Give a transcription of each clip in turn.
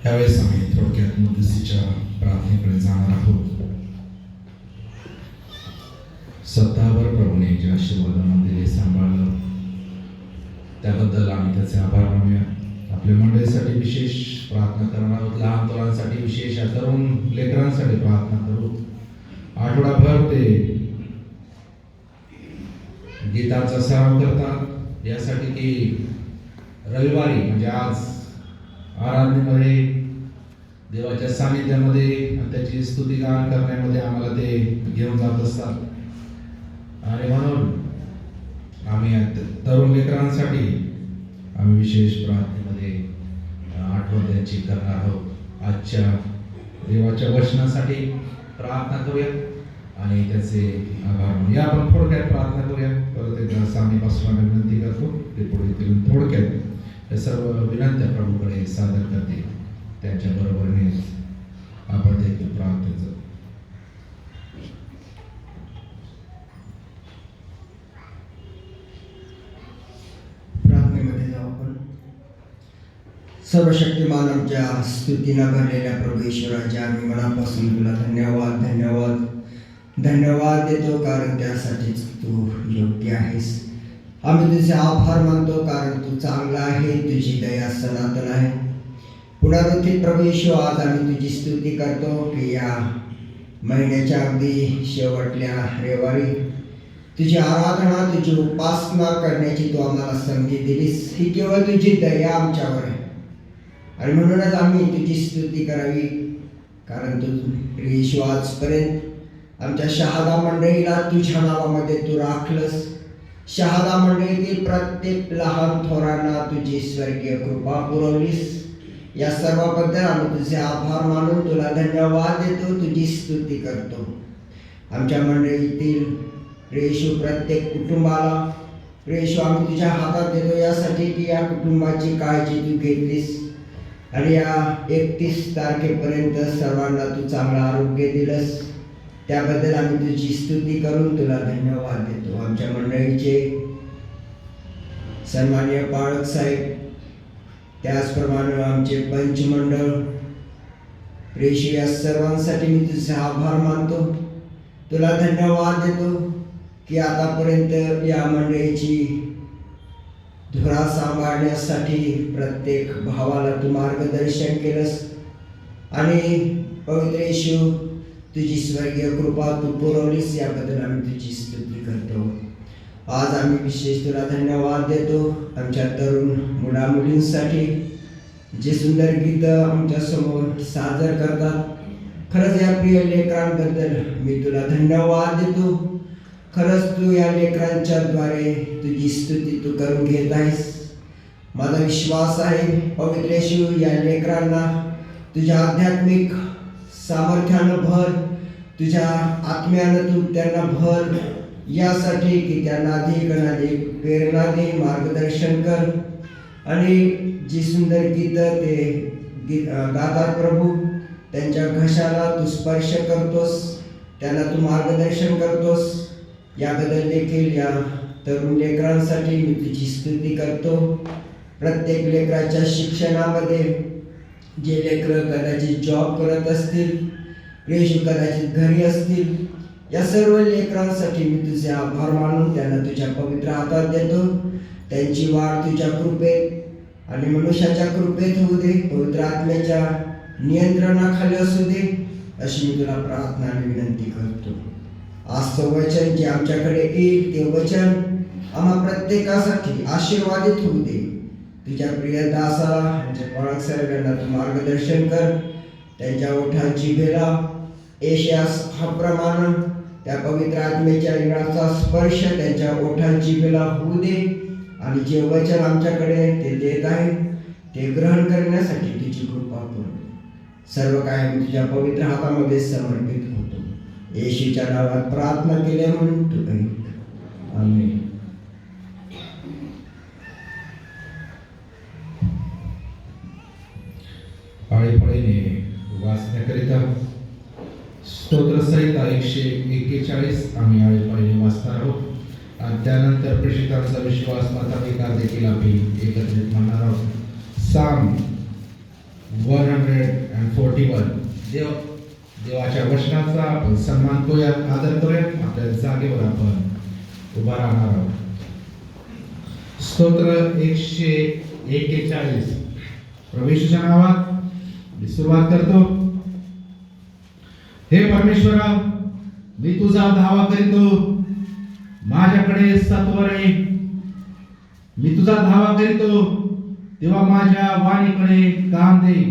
ह्यावेळेस आम्ही थोडक्यात मुद्देसीच्या प्रार्थनेकडे जाणार आहोत. सत्तावर प्रभूने जे आशीर्वादानं दिले सांभाळलं त्याबद्दल आम्ही त्याचे आभार मानूया. आपल्या मंडळीसाठी विशेष प्रार्थना करणार आहोत. लहान मुलांसाठी विशेष, तरुण लेकरांसाठी प्रार्थना करू. आठवडाभर ते गीताचा सराव करतात यासाठी की रविवारी म्हणजे आज आराधनेमध्ये देवाच्या सानिध्यामध्ये त्याची स्तुतिगान करण्यामध्ये आम्हाला ते घेऊन जात असतात. आणि म्हणून आम्ही तरुण लेकरांसाठी आम्ही विशेष प्रार्थनेमध्ये आठवण त्यांची करणार आहोत. आजच्या देवाच्या वचनासाठी प्रार्थना करूया आणि त्याचे आभार मानूया. आपण थोडक्यात प्रार्थना करूया. परत एकदा सामी पासून विनंती करतो ते पुढे येतील. थोडक्यात या सर्व विनंत्या प्रभूकडे सादर करतील. त्यांच्या बरोबरीने आपण देखील प्रार्थनेचं प्रार्थनेमध्ये जाऊ. आपण सर्वशक्तिमान आमच्या स्तुतीनं भरलेल्या प्रभू ईश्वराच्या आम्ही मनापासून तुला धन्यवाद धन्यवाद धन्यवाद देतो, कारण त्यासाठीच तू योग्य आहेस. आम्ही तुझे आभार मानतो कारण तू चांगला आहे, तुझी दया सनातन आहे. पुनरुत्थित प्रभू ईश्वर, आज आम्ही तुझी स्तुती करतो की या महिन्याच्या अगदी शेवटल्या रविवारी तुझी आराधना, तुझी उपासना करण्याची तू आम्हाला संधी दिलीस. ही केवळ तुझी दया आमच्यावर आहे आणि म्हणूनच आम्ही तुझी स्तुती करावी, कारण तू येशू आजपर्यंत आमच्या शहादा मंडळीला तुझ्या नावामध्ये तू राखलंस. शहादा मंडळीतील प्रत्येक लहान थोरांना तुझी स्वर्गीय कृपा पुरवलीस. या सर्वाबद्दल आम्ही तुझे आभार मानून तुला धन्यवाद देतो, तुझी स्तुती करतो. आमच्या मंडळीतील प्रेषू प्रत्येक कुटुंबाला प्रेषू आम्ही तुझ्या हातात देतो, यासाठी की या कुटुंबाची काळजी तू घेतलीस आणि या 31 तारखेपर्यंत सर्वांना तू चांगलं आरोग्य दिलंस. त्याबद्दल आम्ही तुझी स्तुती करून तुला धन्यवाद देतो. आमच्या मंडळीचे सन्माननीय पाळक साहेब, त्याचप्रमाणे आमचे पंचमंडळ प्रेषी, या सर्वांसाठी मी तुझे आभार मानतो, तुला धन्यवाद देतो की आतापर्यंत या मंडळीची धुरा सांभाळण्यासाठी प्रत्येक भावाला तू मार्गदर्शन केलंस आणि पवित्र येशू तुझी स्वर्गीय कृपा तू पुरवलीस. याबद्दल आम्ही तुझी स्तुती करतो. आज आम्ही विशेष तुला धन्यवाद देतो आमच्या तरुण मुला मुलींसाठी जे सुंदर गीतं आमच्या समोर सादर करतात. खरंच या प्रिय लेकरांबद्दल मी तुला धन्यवाद देतो. खरंच तू या लेकरांच्या द्वारे तुझी स्तुती तू करून घेत आहेस. माझा विश्वास आहे पवित्र येशू, या लेकरांना तुझ्या आध्यात्मिक सामर्थ्यानं भर, तुझ्या आत्म्यानं तू त्यांना भर, यासाठी की त्यांना अधिक प्रेरणा दे, मार्गदर्शन कर. आणि जी सुंदर गीतं ते गातात प्रभू, त्यांच्या घशाला तू स्पर्श करतोस, त्यांना तू मार्गदर्शन करतोस. याबद्दल देखील या तरुण लेकरांसाठी मी तुझी स्तुती करतो. प्रत्येक लेकराच्या शिक्षणामध्ये जे लेकरं कदाचित जॉब करत असतील, प्रेषू कदाचित घरी असतील, या सर्व लेकरांसाठी मी तुझे आभार मानून त्यांना तुझ्या पवित्र हातात देतो. त्यांची वाढ तुझ्या कृपेत आणि मनुष्याच्या कृपेत होऊ दे, पवित्र आत्म्याच्या नियंत्रणाखाली असू दे, अशी मी तुला प्रार्थना आणि विनंती करतो. आजचं वचन जे आमच्याकडे येईल ते वचन आम्हा प्रत्येकासाठी आशीर्वादित होऊ दे. तुझ्या प्रिय दासाला, त्यांच्या पाळक साहेबांना तू मार्गदर्शन कर. त्यांच्या ओठांची भेला येशयास हा प्रमाण त्या पवित्र आत्म्याच्या लिंगाचा स्पर्श त्यांच्या ओठांची भेला होऊ दे आणि जे वचन आमच्याकडे ते देत आहे ते ग्रहण करण्यासाठी तुझी कृपा करू. सर्व काही मी तुझ्या पवित्र हातामध्ये समर्पित होतो. येशूच्या नावात प्रार्थना केल्या म्हणून तू ऐक. आमेन. आळीपळीने वाचण्याकरिता स्तोत्रसहित 141 आम्ही आळीपळीने वाचणार आहोत आणि त्यानंतर प्रेषितांचा विश्वास मताधिकार देखील आम्ही एकत्रित म्हणणार आहोत. साम 100 ओठीवर देवाच्या वचनाचा आपण सन्मान करूया, आदर करूया. आपल्या जागेवर आपण उभा राहणार आहोत. स्तोत्र 141 प्रभू येशूच्या नावात मी सुरुवात करतो. हे परमेश्वरा, मी तुझा धावा करीतो, माझ्याकडे सत्वर आहे. मी तुझा धावा करीतो तेव्हा माझ्या वाणीकडे कान दे.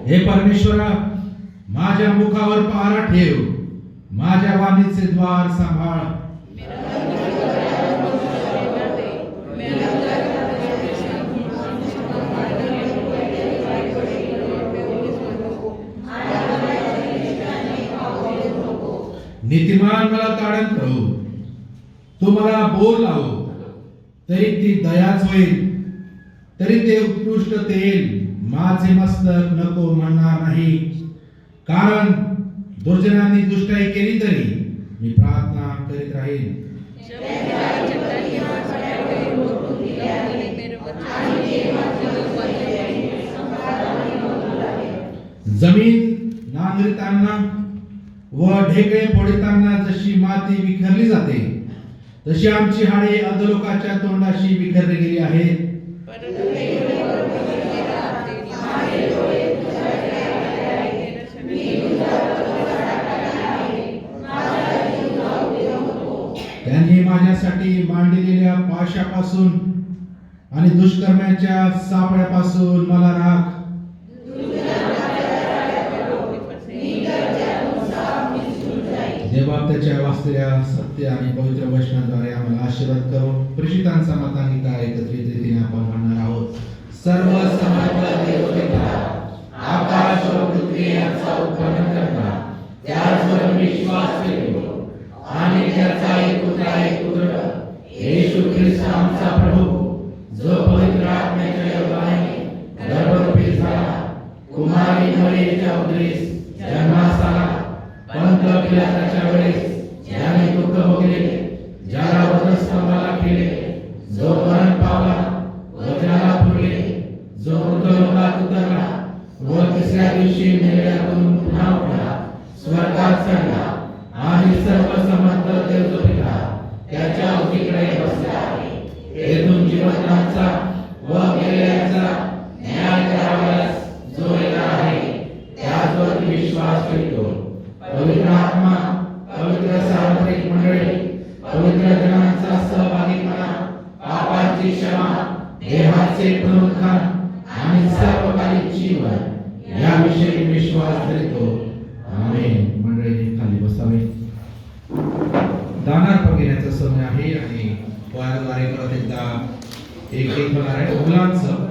हे परमेश्वरा, माझ्या मुखावर पहारा ठेव, माझ्या वाणीचे द्वार सांभाळ. नीतिमान मला ताडण करो, तो मला बोल लावो, तरी ती दयाच होईल. तरी ते उत्कृष्ट तेल माझे मस्तक नको म्हणणार नाही. कारण दुर्जनांनी दुष्टाई केली तरी मी प्रार्थना करीत राहील. जमीन नांगरताना व ढेकळे फोडताना जशी माती विखरली जाते, तशी आमची हाडे अधोलोकाच्या तोंडाशी विखरली गेली आहेत. त्यांनी माझ्यासाठी मांडलेल्या पाशापासून आणि दुष्कर्माच्या सापळ्यापासून मला राख. देवा त्याच्या वाचलेल्या सत्य आणि पवित्र वचनाद्वारे आम्हाला आशीर्वाद करो. प्रेषितांचा मतांकिका एकत्रित रीतीने आपण म्हणणार आहोत. सर्व समर्थ देवतेला, आकाश व पृथ्वी यांचा उत्पन्न करता, त्याचवर विश्वास ठेवतो आणि त्याचा एक पुत्र येशू ख्रिस्त आमचा प्रभू, जो पवित्र आत्म्याच्या योगाने गर्भरूपी झाला, कुमारी मरियेच्या उदरीस जन्मास आला, पंत पिलाताच्या वेळेस ज्याने दुःख भोगले, ज्याला वधस्तंभाला केले, जो मरण पावला व ज्याला पुरले, जो मृतलोकात उतरला व तिसऱ्या दिवशी मेल्यातून पुन्हा उठला, स्वर्गात चढला आणि सर्व समर्थ देवदूतांना त्याच्या उजवीकडे बसला आहे. येथून जिवंतांचा व गेलेल्यांचा न्याय करावयास जो येणार आहे, त्याचवर विश्वास ठेवतो. पवित्र आत्मा, पवित्र सार्वत्रिक मंडळी, पवित्र जनांचा सहभागीपणा, पापांची क्षमा, देहाचे पुनरुत्थान आणि सर्वकालिक जीवन याविषयी विश्वास धरतो. आमेन. मंडळीने खाली बसावे. दानार्पण घेण्याचा समय आहे आणि वारंवार परत एकदा एक होणार आहे. मुलांचं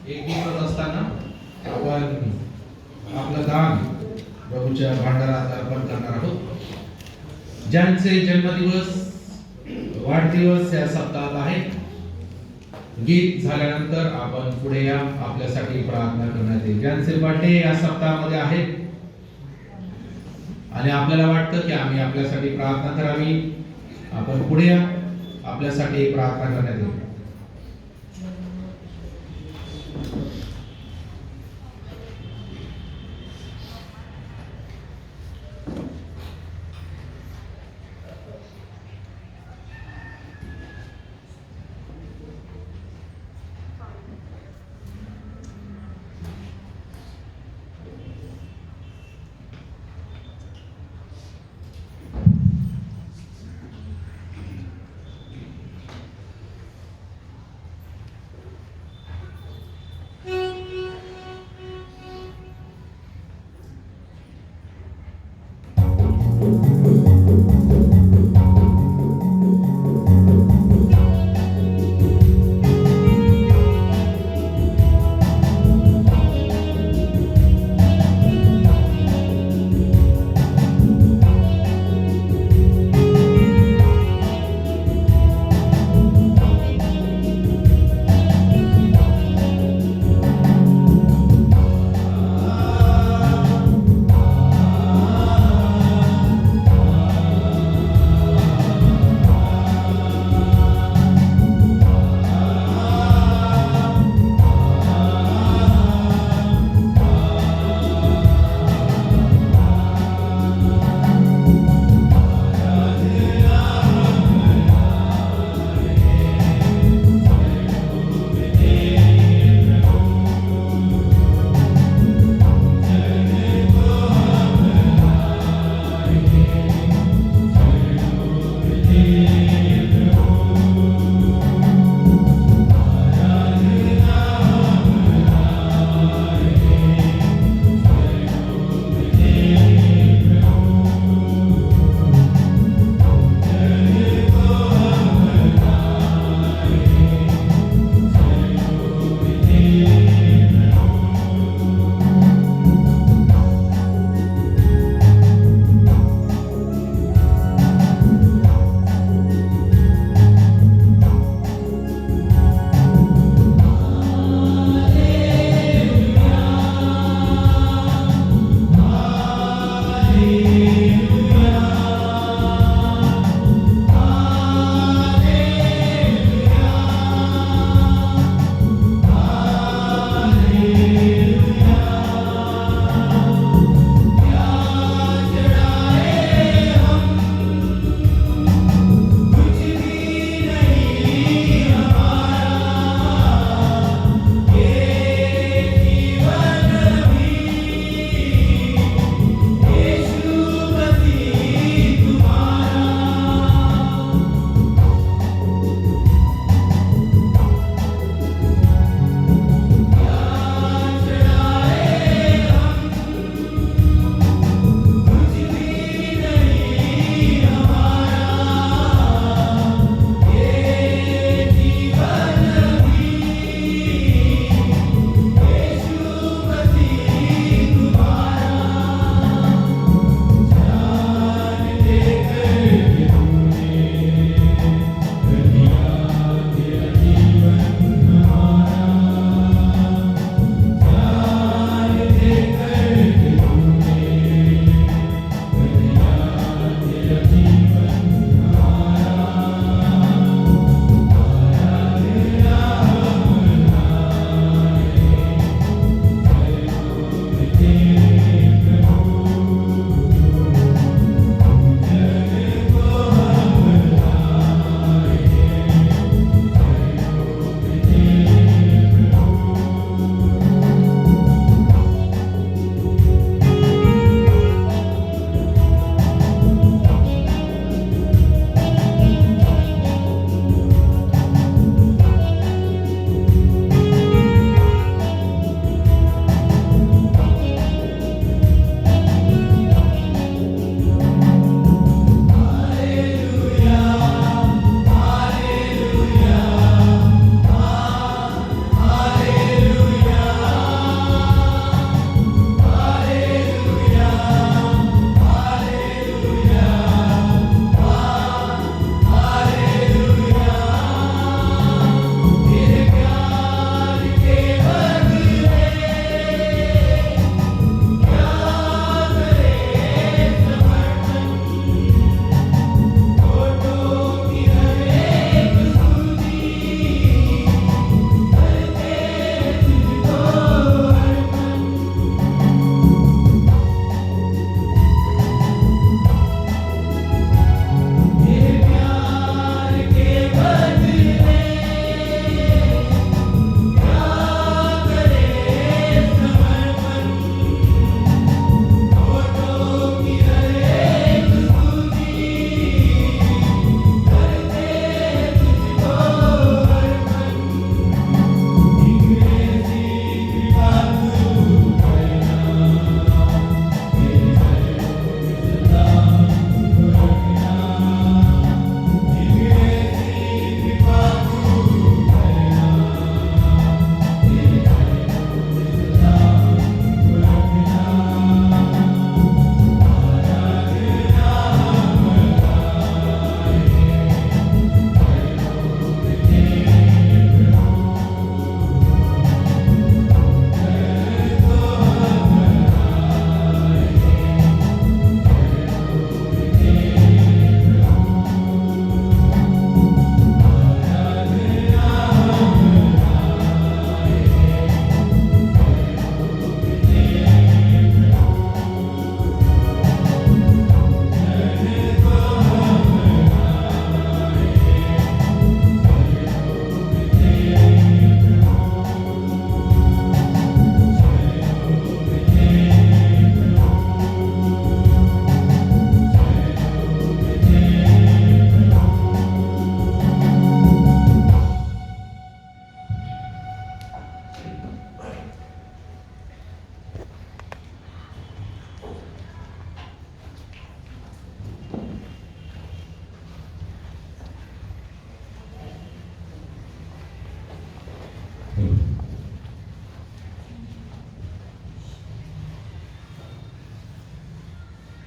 एक होत असताना आपण आपलं दान प्रभूच्या भांडारात अर्पण करणार आहोत. ज्यांचे जन्मदिवस, वाढदिवस या सप्ताहात आहे, गीत झाल्यानंतर आपण पुढे या, आपल्यासाठी प्रार्थना करण्यात येईल. ज्यांचे बर्थडे या सप्ताहामध्ये आहेत आणि आपल्याला वाटतं की आम्ही आपल्यासाठी प्रार्थना करावी, आपण पुढे या, आपल्यासाठी प्रार्थना करण्यात येईल.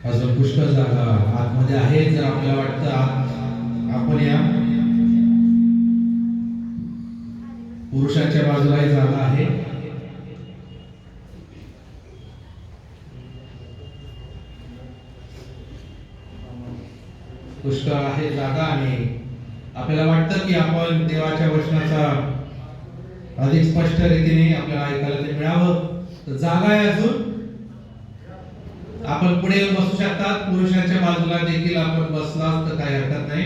अजून पुष्कळ जागा आतमध्ये आहे. जर आपल्याला वाटतं आत आपण या, पुरुषांच्या बाजूलाही जागा आहे. पुष्कळ आहे जागा आणि आपल्याला वाटतं की आपण देवाच्या वचनाचा अधिक स्पष्ट रीतीने आपल्याला ऐकायला ते मिळावं, तर जागा आहे अजून. आपण पुढे येऊन बसू शकतात. पुरुषांच्या बाजूला देखील आपण बसलात तर काही हरकत नाही.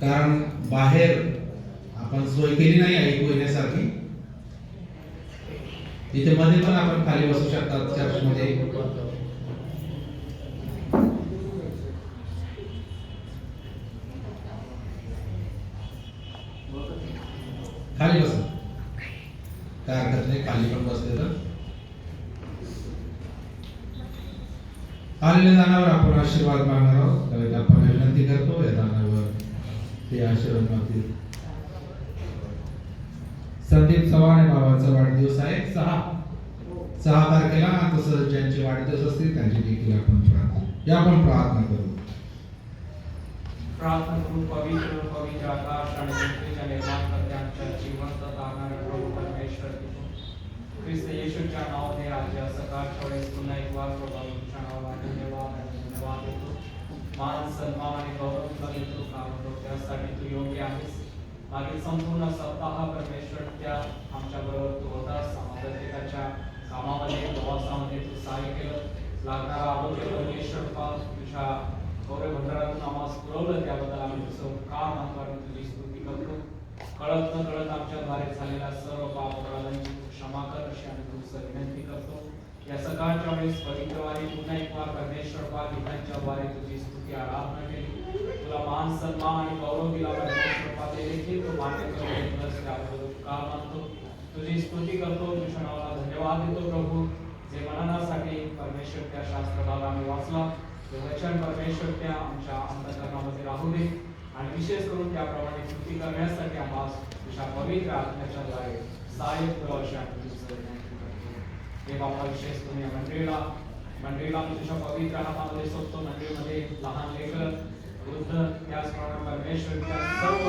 कारण बाहेर आपण सोय केली नाही ऐकू येण्यासारखी. इथे मध्ये पण आपण खाली बसू शकतात चर्च मध्ये. खाली बसा, काय हरकत नाही, खाली पण बसले तर. आलेल्या दानावर आपण आशीर्वाद मागणार आहोत. त्यावेळी आपण विनंती करतो या दानावर ते आशीर्वाद मागतील. संदीप चव्हाण बाबांचा वाढदिवस आहे 6 तारखेला. तसंच ज्यांचे वाढदिवस असतील त्यांची देखील आपण प्रार्थना करू. प्रार्थना करू. पवित्र आकाश आणि पृथ्वीच्या निर्माणकर्त्यांच्या जिवंत तारणाऱ्या प्रभू परमेश्वर ख्रिस्त येशूच्या नावाने आज सकाळच्या वेळेस पुन्हा एक वार प्रभू तुमच्या नावाला धन्यवाद देतो. मान सन्मान आणि गौरव तुला देतो, कारण त्यासाठी तू योग्य आहेस. मागील संपूर्ण सप्ताह परमेश्वर त्या आमच्या बरोबर तू होतास. प्रत्येकाच्या कामामध्ये प्रवासामध्ये तू सहाय्य केलं. लागणारा आरोग्य परमेश्वर तुझ्या गौरव भंडारातून आम्हाला पुरवलं, त्याबद्दल आम्ही तुझं उपकार मानतो आणि तुझी स्तुती करतो. कळत न कळत आमच्याद्वारे झालेल्या सर्व पाप अपराधांची क्षमा कर अशी आम्ही तुझं विनंती करतो. या सकाळच्या वेळेस पवित्रवारी पुन्हा एक वार परमेश्वर गीतांच्याद्वारे तुझी स्तुती आराधना केली. तुला मान सन्मान आणि गौरव दिला परमेश्वर ते देखील तू मान्य करून त्याबद्दल उपकार मानतो. तुझी स्तुती करतो, तुझ्या नावाला धन्यवाद देतो प्रभू. जे मननासाठी परमेश्वर त्या शास्त्र भाग आम्ही वाचला, ते वचन परमेश्वर त्या आमच्या अंतःकरणामध्ये राहू दे आणि विशेष करून त्याप्रमाणे स्तुती करण्यासाठी आम्हाला तुझ्या पवित्र आत्म्याच्या द्वारे सहाय्य करू अशी आम्ही तुझं विनंती करतो. हे बाबा विशेष करून या मंडळीला तुझ्या पवित्र हातामध्ये सोडतो. मंडळीमध्ये लहान लेकर, वृद्ध, त्याचप्रमाणे परमेश्वर त्या सर्व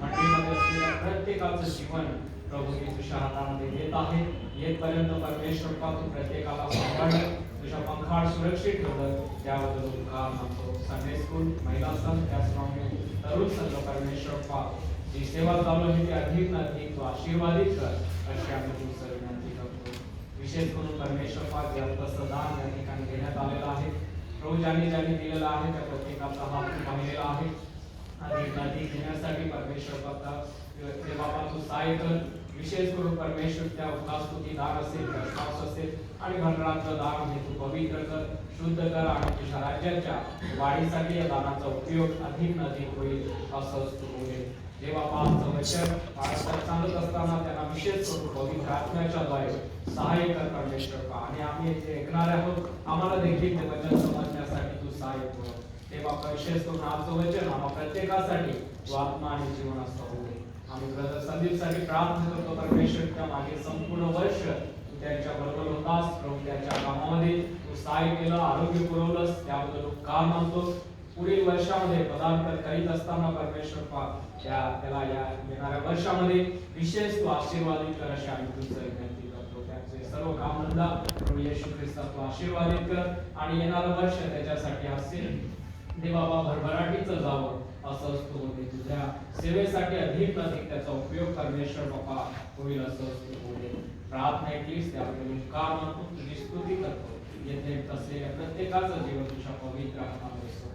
मंडळीमध्ये असलेल्या प्रत्येकाचं जीवन प्रभू मी तुझ्या हातामध्ये देत आहे. येतपर्यंत परमेश्वर तू प्रत्येकाला सांभाळ, तुझ्या पंखाड सुरक्षित ठेवलं, त्याबद्दल उपकार मानतो. संडे स्कूल, महिला संघ, त्याचप्रमाणे तरुण संघ परमेश्वर जी सेवा चालू आहे ती अधिक अधिक तू आशीर्वादित कर अशी आम्ही तुझं विनंती करतो. विशेष करून परमेश्वर जे अल्पसं दान या ठिकाणी देण्यात आलेलं आहे, प्रभू ज्यांनी दिलेला आहे त्या प्रत्येकाचा हात पाहिलेला आहे. अधिक अधिक देण्यासाठी परमेश्वर ते बाबा तू सहाय्य कर. विशेष करून परमेश्वर त्या उदास्तुती दान असेल, प्रश्वास असेल आणि भंडाराचं दान हे तू पवित्र कर, शुद्ध कर आणि तुझ्या राज्याच्या वाढीसाठी या दानाचा उपयोग अधिक होईल असं तू बोले. जे बाबा आमचं वचन बाळासाहेब सांगत असताना त्यांना विशेष करून पवित्र आत्म्याच्या द्वारे सहाय्य कर परमेश्वर आणि आम्ही जे ऐकणार आहोत आम्हाला देखील ते वचन समजण्यासाठी तू सहाय्य कर. ते बाबा विशेष करून आमचं वचन आम्हा प्रत्येकासाठी तू आत्मा आणि जीवन असं होऊ दे. आम्ही ब्रदर संदीपसाठी प्रार्थना करतो परमेश्वर त्या मागील संपूर्ण वर्ष तू त्यांच्या बरोबर होतास प्रभू, त्यांच्या कामामध्ये तू सहाय्य केलं, आरोग्य पुरवलंस, त्याबद्दल उपकार मानतो. पुढील वर्षामध्ये पदार्पण करीत असताना परमेश्वर त्याला या येणाऱ्या वर्षामध्ये विशेष तू आशीर्वादित कर अशी आम्ही तुझं विनंती करतो. त्याचे सर्व कामधंदा प्रभू येशू ख्रिस्ता तू आशीर्वादित कर आणि येणारं वर्ष त्याच्यासाठी असेल ते बाबा भरभराटीचं जावं असं तू बोले. तुझ्या सेवेसाठी अधिक त्याचा उपयोग परमेश्वर बाबा होईल असं तू बोले. प्रार्थना ऐकलीस त्याबद्दल उपकार मानतो, तुझी स्तुती करतो. येथे असलेल्या प्रत्येकाचं जीवन तुझ्या पवित्र हातामध्ये सोडतो.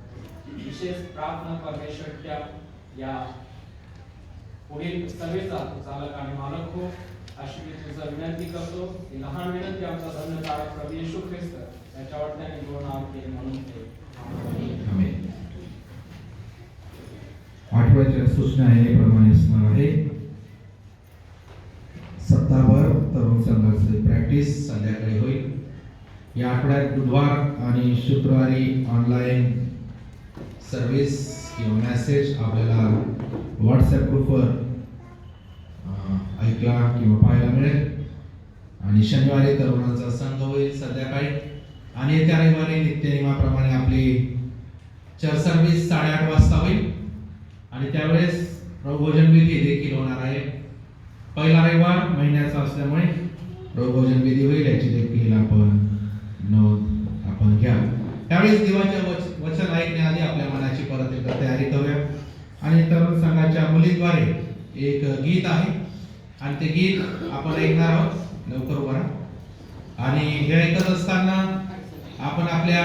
विशेष प्रार्थना परमेश्वर त्या या पुढील सभेचा चालक आणि मालक हो अशी मी तुझं विनंती करतो. ही लहान विनंती आमचा धन्यवाद प्रभू येशू ख्रिस्त त्याच्या वाटण्याने जोडणार केले म्हणून ते आमेन. आठवड्याच्या सूचना याप्रमाणे असणार आहे. सप्ताहभर तरुण संघाची प्रॅक्टिस संध्याकाळी होईल. या आठवड्यात बुधवार आणि शुक्रवारी ऑनलाईन सर्व्हिस किंवा मेसेज आपल्याला व्हॉट्सॲप ग्रुपवर ऐकला किंवा पाहायला मिळेल. आणि शनिवारी तरुणांचा संघ होईल संध्याकाळी, आणि येत्या रविवारी नित्यनियमाप्रमाणे आपली चर्च सर्व्हिस 8:30 वाजता होईल. आणि त्यावेळेस प्रभोजन विधी देखील होणार आहे. पहिला रविवार महिन्याचा असल्यामुळे प्रभोजन विधी होईल, याची देखील आपण घ्या. त्यावेळेस देवाचे वचन ऐकण्याआधी आपल्या मनाची परत एकदा तयारी करूया. आणि तरुण संघाच्या मुलीद्वारे एक गीत आहे आणि ते गीत आपण ऐकणार आहोत. लवकर उभा राहा. आणि हे ऐकत असताना आपण आपल्या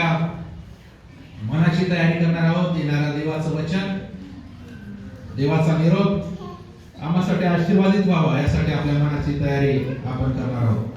मनाची तयारी करणार आहोत. येणाऱ्या देवाचं वचन, देवाचा निरोप आम्हासाठी आशीर्वादित व्हावा, यासाठी आपल्या मनाची तयारी आपण करणार आहोत.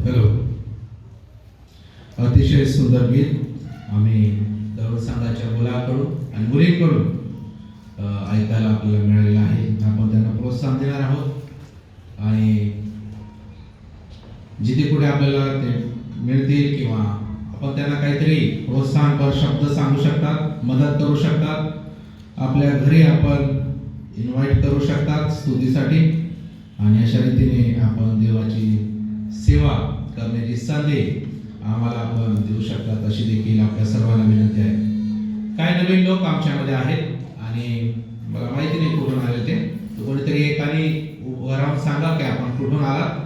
हॅलो. अतिशय सुंदर गीत आम्ही तरुण संघाच्या मुलाकडून आणि मुलीकडून ऐकायला आपल्याला मिळालेलं आहे. आपण त्यांना प्रोत्साहन देणार आहोत आणि जिथे कुठे आपल्याला ते मिळतील किंवा आपण त्यांना काहीतरी प्रोत्साहनपर शब्द सांगू शकतात, मदत करू शकतात, आपल्या घरी आपण इन्व्हाइट करू शकतात स्तुतीसाठी आणि अशा रीतीने आपण देवाची सेवा करण्याची संधी आम्हाला आपण देऊ शकतात अशी देखील आपल्या सर्वांना विनंती आहे. काही नवीन लोक आमच्यामध्ये आहेत आणि मला माहिती नाही कुठून आले ते, तर कोणीतरी एकाने उभं राहून सांगा की आपण कुठून आलात.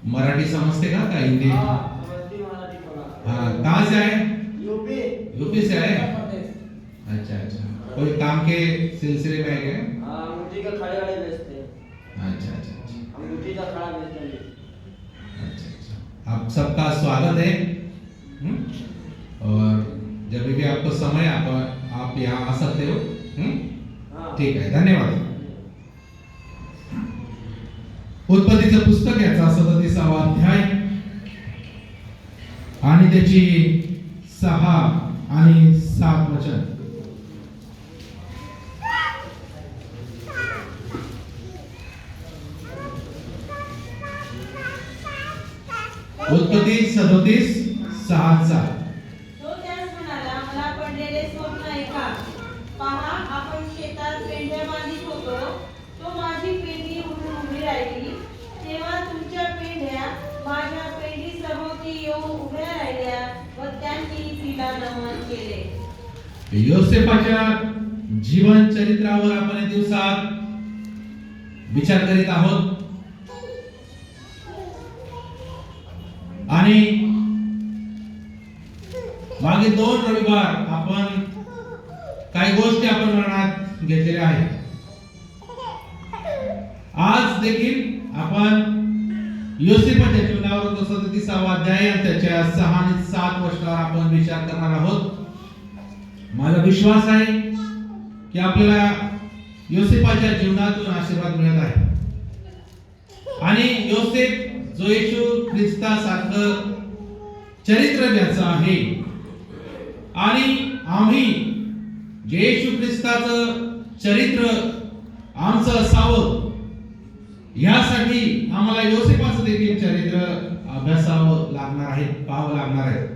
मराठी समजते का हिंदी? हाँ, कहाँ से आए? यूपी से आए. अच्छा अच्छा, कोई काम के सिलसिले में आए क्या? अंगूठी का खड़े वाले बेचते हैं. अच्छा अच्छा अच्छा अंगूठी का खड़ा बेचते हैं. अच्छा अच्छा. आप सबका स्वागत है. और जब भी आपको समय आप यहाँ आ सकते हो. ठीक आहे, धन्यवाद. उत्पत्तीचं पुस्तक याचा 37वा अध्याय आणि त्याची 6 आणि 7 वचन. उत्पत्ती 37:6. तो त्यास म्हणाला, मला पडलेले स्वप्न ऐका. पहा, आपण शेतात पेंढ्या बांधित होतो. तो माझी पेंढी उठून उभी राहिली. तेव्हा तुमच्या पेंढ्या माझ्या पेंढी सभोवती येऊन उभ्या राहिल्या व त्यांनी तिला नमन केले. योसेफाच्या जीवन चरित्रावर आपण या दिवसात विचार करीत आहोत आणि मागे 2 रविवार आपण काही गोष्टी आपण मनात घेतलेल्या आहेत. आज देखील आपण योसेफाच्या जीवनावर 37वा अध्याय आणि त्याच्या 6 आणि 7 वचनावर आपण विचार करणार आहोत. माझा विश्वास आहे की आपल्याला योसेफाच्या जीवनातून आशीर्वाद मिळत आहे आणि योसेफ जो येशू ख्रिस्तासारखं चरित्र ज्याचं आहे आणि आम्ही जे येशू ख्रिस्ताचं चरित्र आमचं असावं यासाठी आम्हाला योसेफाचं देखील चरित्र अभ्यासावं लागणार आहे, पाहावं लागणार आहे.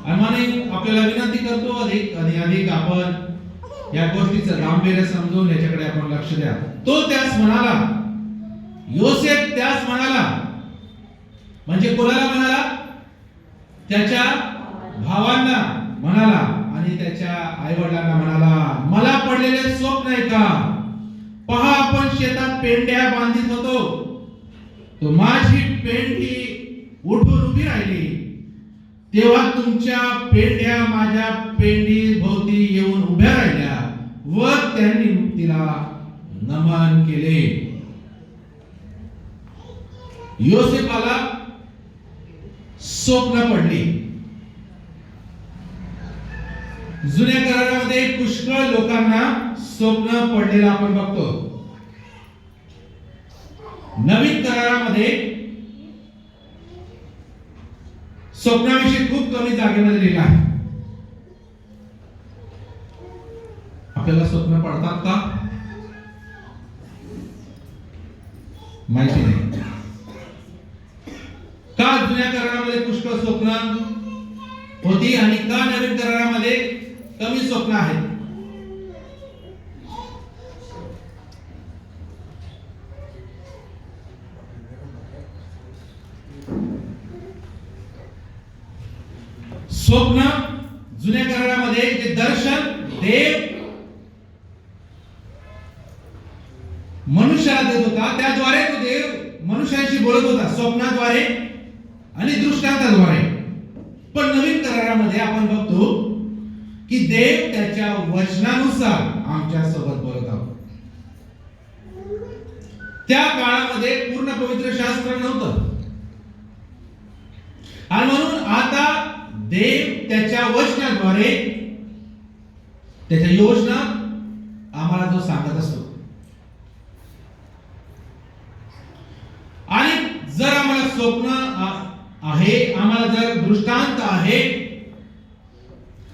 आणि आपल्याला विनंती करतो अधिक आणि अधिक आपण या गोष्टीचं गांभीर्य समजून याच्याकडे आपण लक्ष द्या. तो त्यास म्हणाला, योसेफ त्यास म्हणाला, म्हणजे कोणाला म्हणाला? त्याच्या भावांना म्हणाला आणि त्याच्या आईवडिलांना म्हणाला, मला पडलेले स्वप्न आहे का? पहा, आपण शेतात पेंढ्या बांधित होतो. तो माझी पेंढी उठून उभी राहिली. तेव्हा तुमच्या पेंढ्या माझ्या पेंढी भोवती येऊन उभ्या राहिल्या व त्यांनी तिला नमन केले. योसेफाला स्वप्न पडली. जुन्या करारामध्ये पुष्कळ लोकांना स्वप्न पडलेलं आपण बघतो. नवीन करारामध्ये स्वप्नाविषयी खूप कमी जागेमध्ये लिहिलं आहे. आपल्याला स्वप्न पडतात का? माहिती नाही. का जुन्या करारामध्ये पुष्कळ स्वप्न होती आणि का नवीन करारामध्ये कमी स्वप्न आहेत? स्वप्न जुन्या करारामध्ये जे दर्शन देव मनुष्याला देत होता, त्याद्वारे तो देव मनुष्याशी बोलत होता, स्वप्नाद्वारे आणि दृष्टांताद्वारे. पण नवीन करारामध्ये आपण बघतो की देव त्याच्या वचनानुसार आमच्या सोबत बोलत आहोत. त्या काळामध्ये पूर्ण पवित्र शास्त्र नव्हतं आणि म्हणून आता देव त्याच्या वचनाद्वारे त्याच्या योजना आम्हाला जो सांगत असतो स्वप्न आहे, आम्हाला जर दृष्टांत आहे,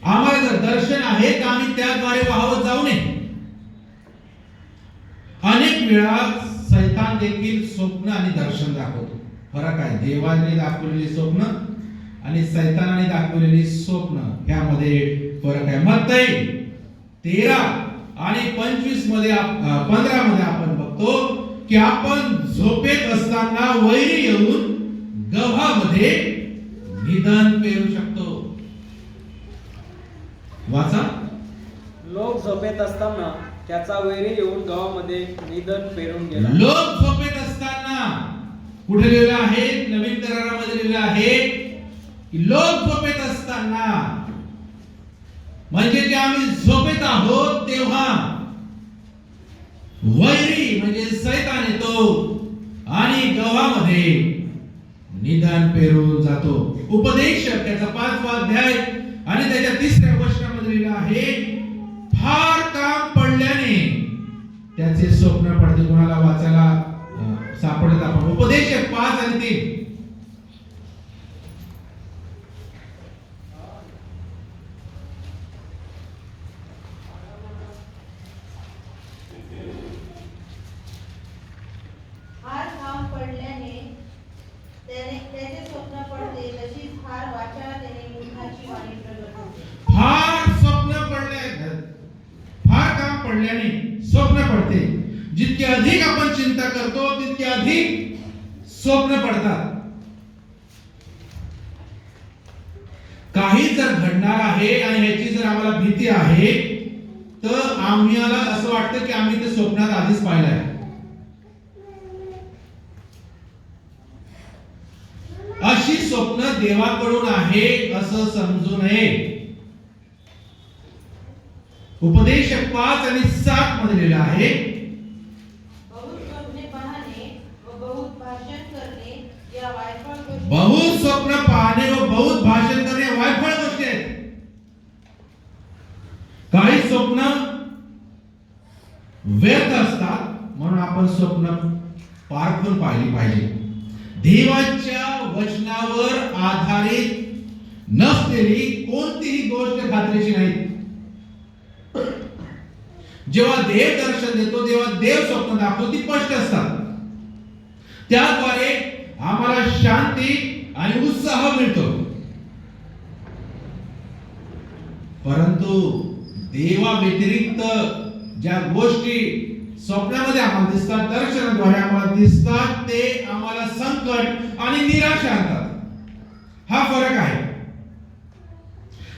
आम्हाला जर दर्शन आहे, तर आम्ही त्याद्वारे वाहवत जाऊ नये. अनेक वेळा सैतान देखील स्वप्न आणि दर्शन दाखवतो. फरक आहे देवाने दाखवलेली स्वप्न आणि सैतानाने दाखवलेली स्वप्न, ह्यामध्ये फरक आहे. मत्तई 13 आणि 25 मध्ये 15 मध्ये आपण बघतो की आपण झोपेत असताना वैरी येऊन गव्हामध्ये निधन पेरू शकतो. वाचा. लोक झोपेत असताना त्याचा वैरी येऊन गावामध्ये निधन पेरून गेला. लोक झोपेत असताना, कुठे लिहिलं आहे? नवीन करारामध्ये लिहिलं आहे की लोक झोपेत असताना, म्हणजे जे आम्ही झोपेत आहोत तेव्हा वैरी म्हणजे सैतान येतो आणि गव्हामध्ये निधन पेरून जातो. उपदेशक त्याचा 5वा अध्याय आणि त्याच्या 3ऱ्या वचनामध्ये लिहिलं आहे, फार काम पडल्याने त्याचे स्वप्न पडते. कोणाला वाचायला सापडत आपण उपदेशक 5 आणि 3. फार काम पडल्याने त्याचे स्वप्न पडते, तशीच फार वाचा त्याने मूर्खाची वाणी प्रगट होते. फार स्वप्न पडले, फार काम पडल्याने स्वप्न पडते. जितके अधिक आपण चिंता करतो तितके अधिक स्वप्न पडतात. काही जर घडणार आहे आणि ह्याची जर आम्हाला भीती आहे, तर आम्हाला असं वाटतं की आम्ही ते स्वप्नात आधीच पाहिलंय. अशी स्वप्न देवाकडून आहे असं समजू नये. उपदेशक 5 आणि 7 मध्ये लिहिलं आहे, बहुत स्वप्ने पाहणे व बहुत भाषण करणे या वायफळ गोष्टी. बहुत स्वप्न पाहणे व बहुत भाषण करणे वायफळ गोष्टी आहेत. काही स्वप्न व्यर्थ असतात, म्हणून आपण स्वप्न पारखून पाहिली पाहिजे. देवाच्या वचनावर आधारित नसलेली कोणतीही गोष्ट खात्रीची नाही. जेव्हा देव दर्शन देतो, जेव्हा देव स्वप्न दाखवतो, ती स्पष्ट असतात. त्याद्वारे आम्हाला शांती आणि उत्साह मिळतो. परंतु देवा व्यतिरिक्त ज्या गोष्टी स्वप्नामध्ये आम्हाला दिसतात, दर्शनाद्वारे आम्हाला दिसतात, ते आम्हाला संकट आणि निराशा आणतात. हा फरक आहे.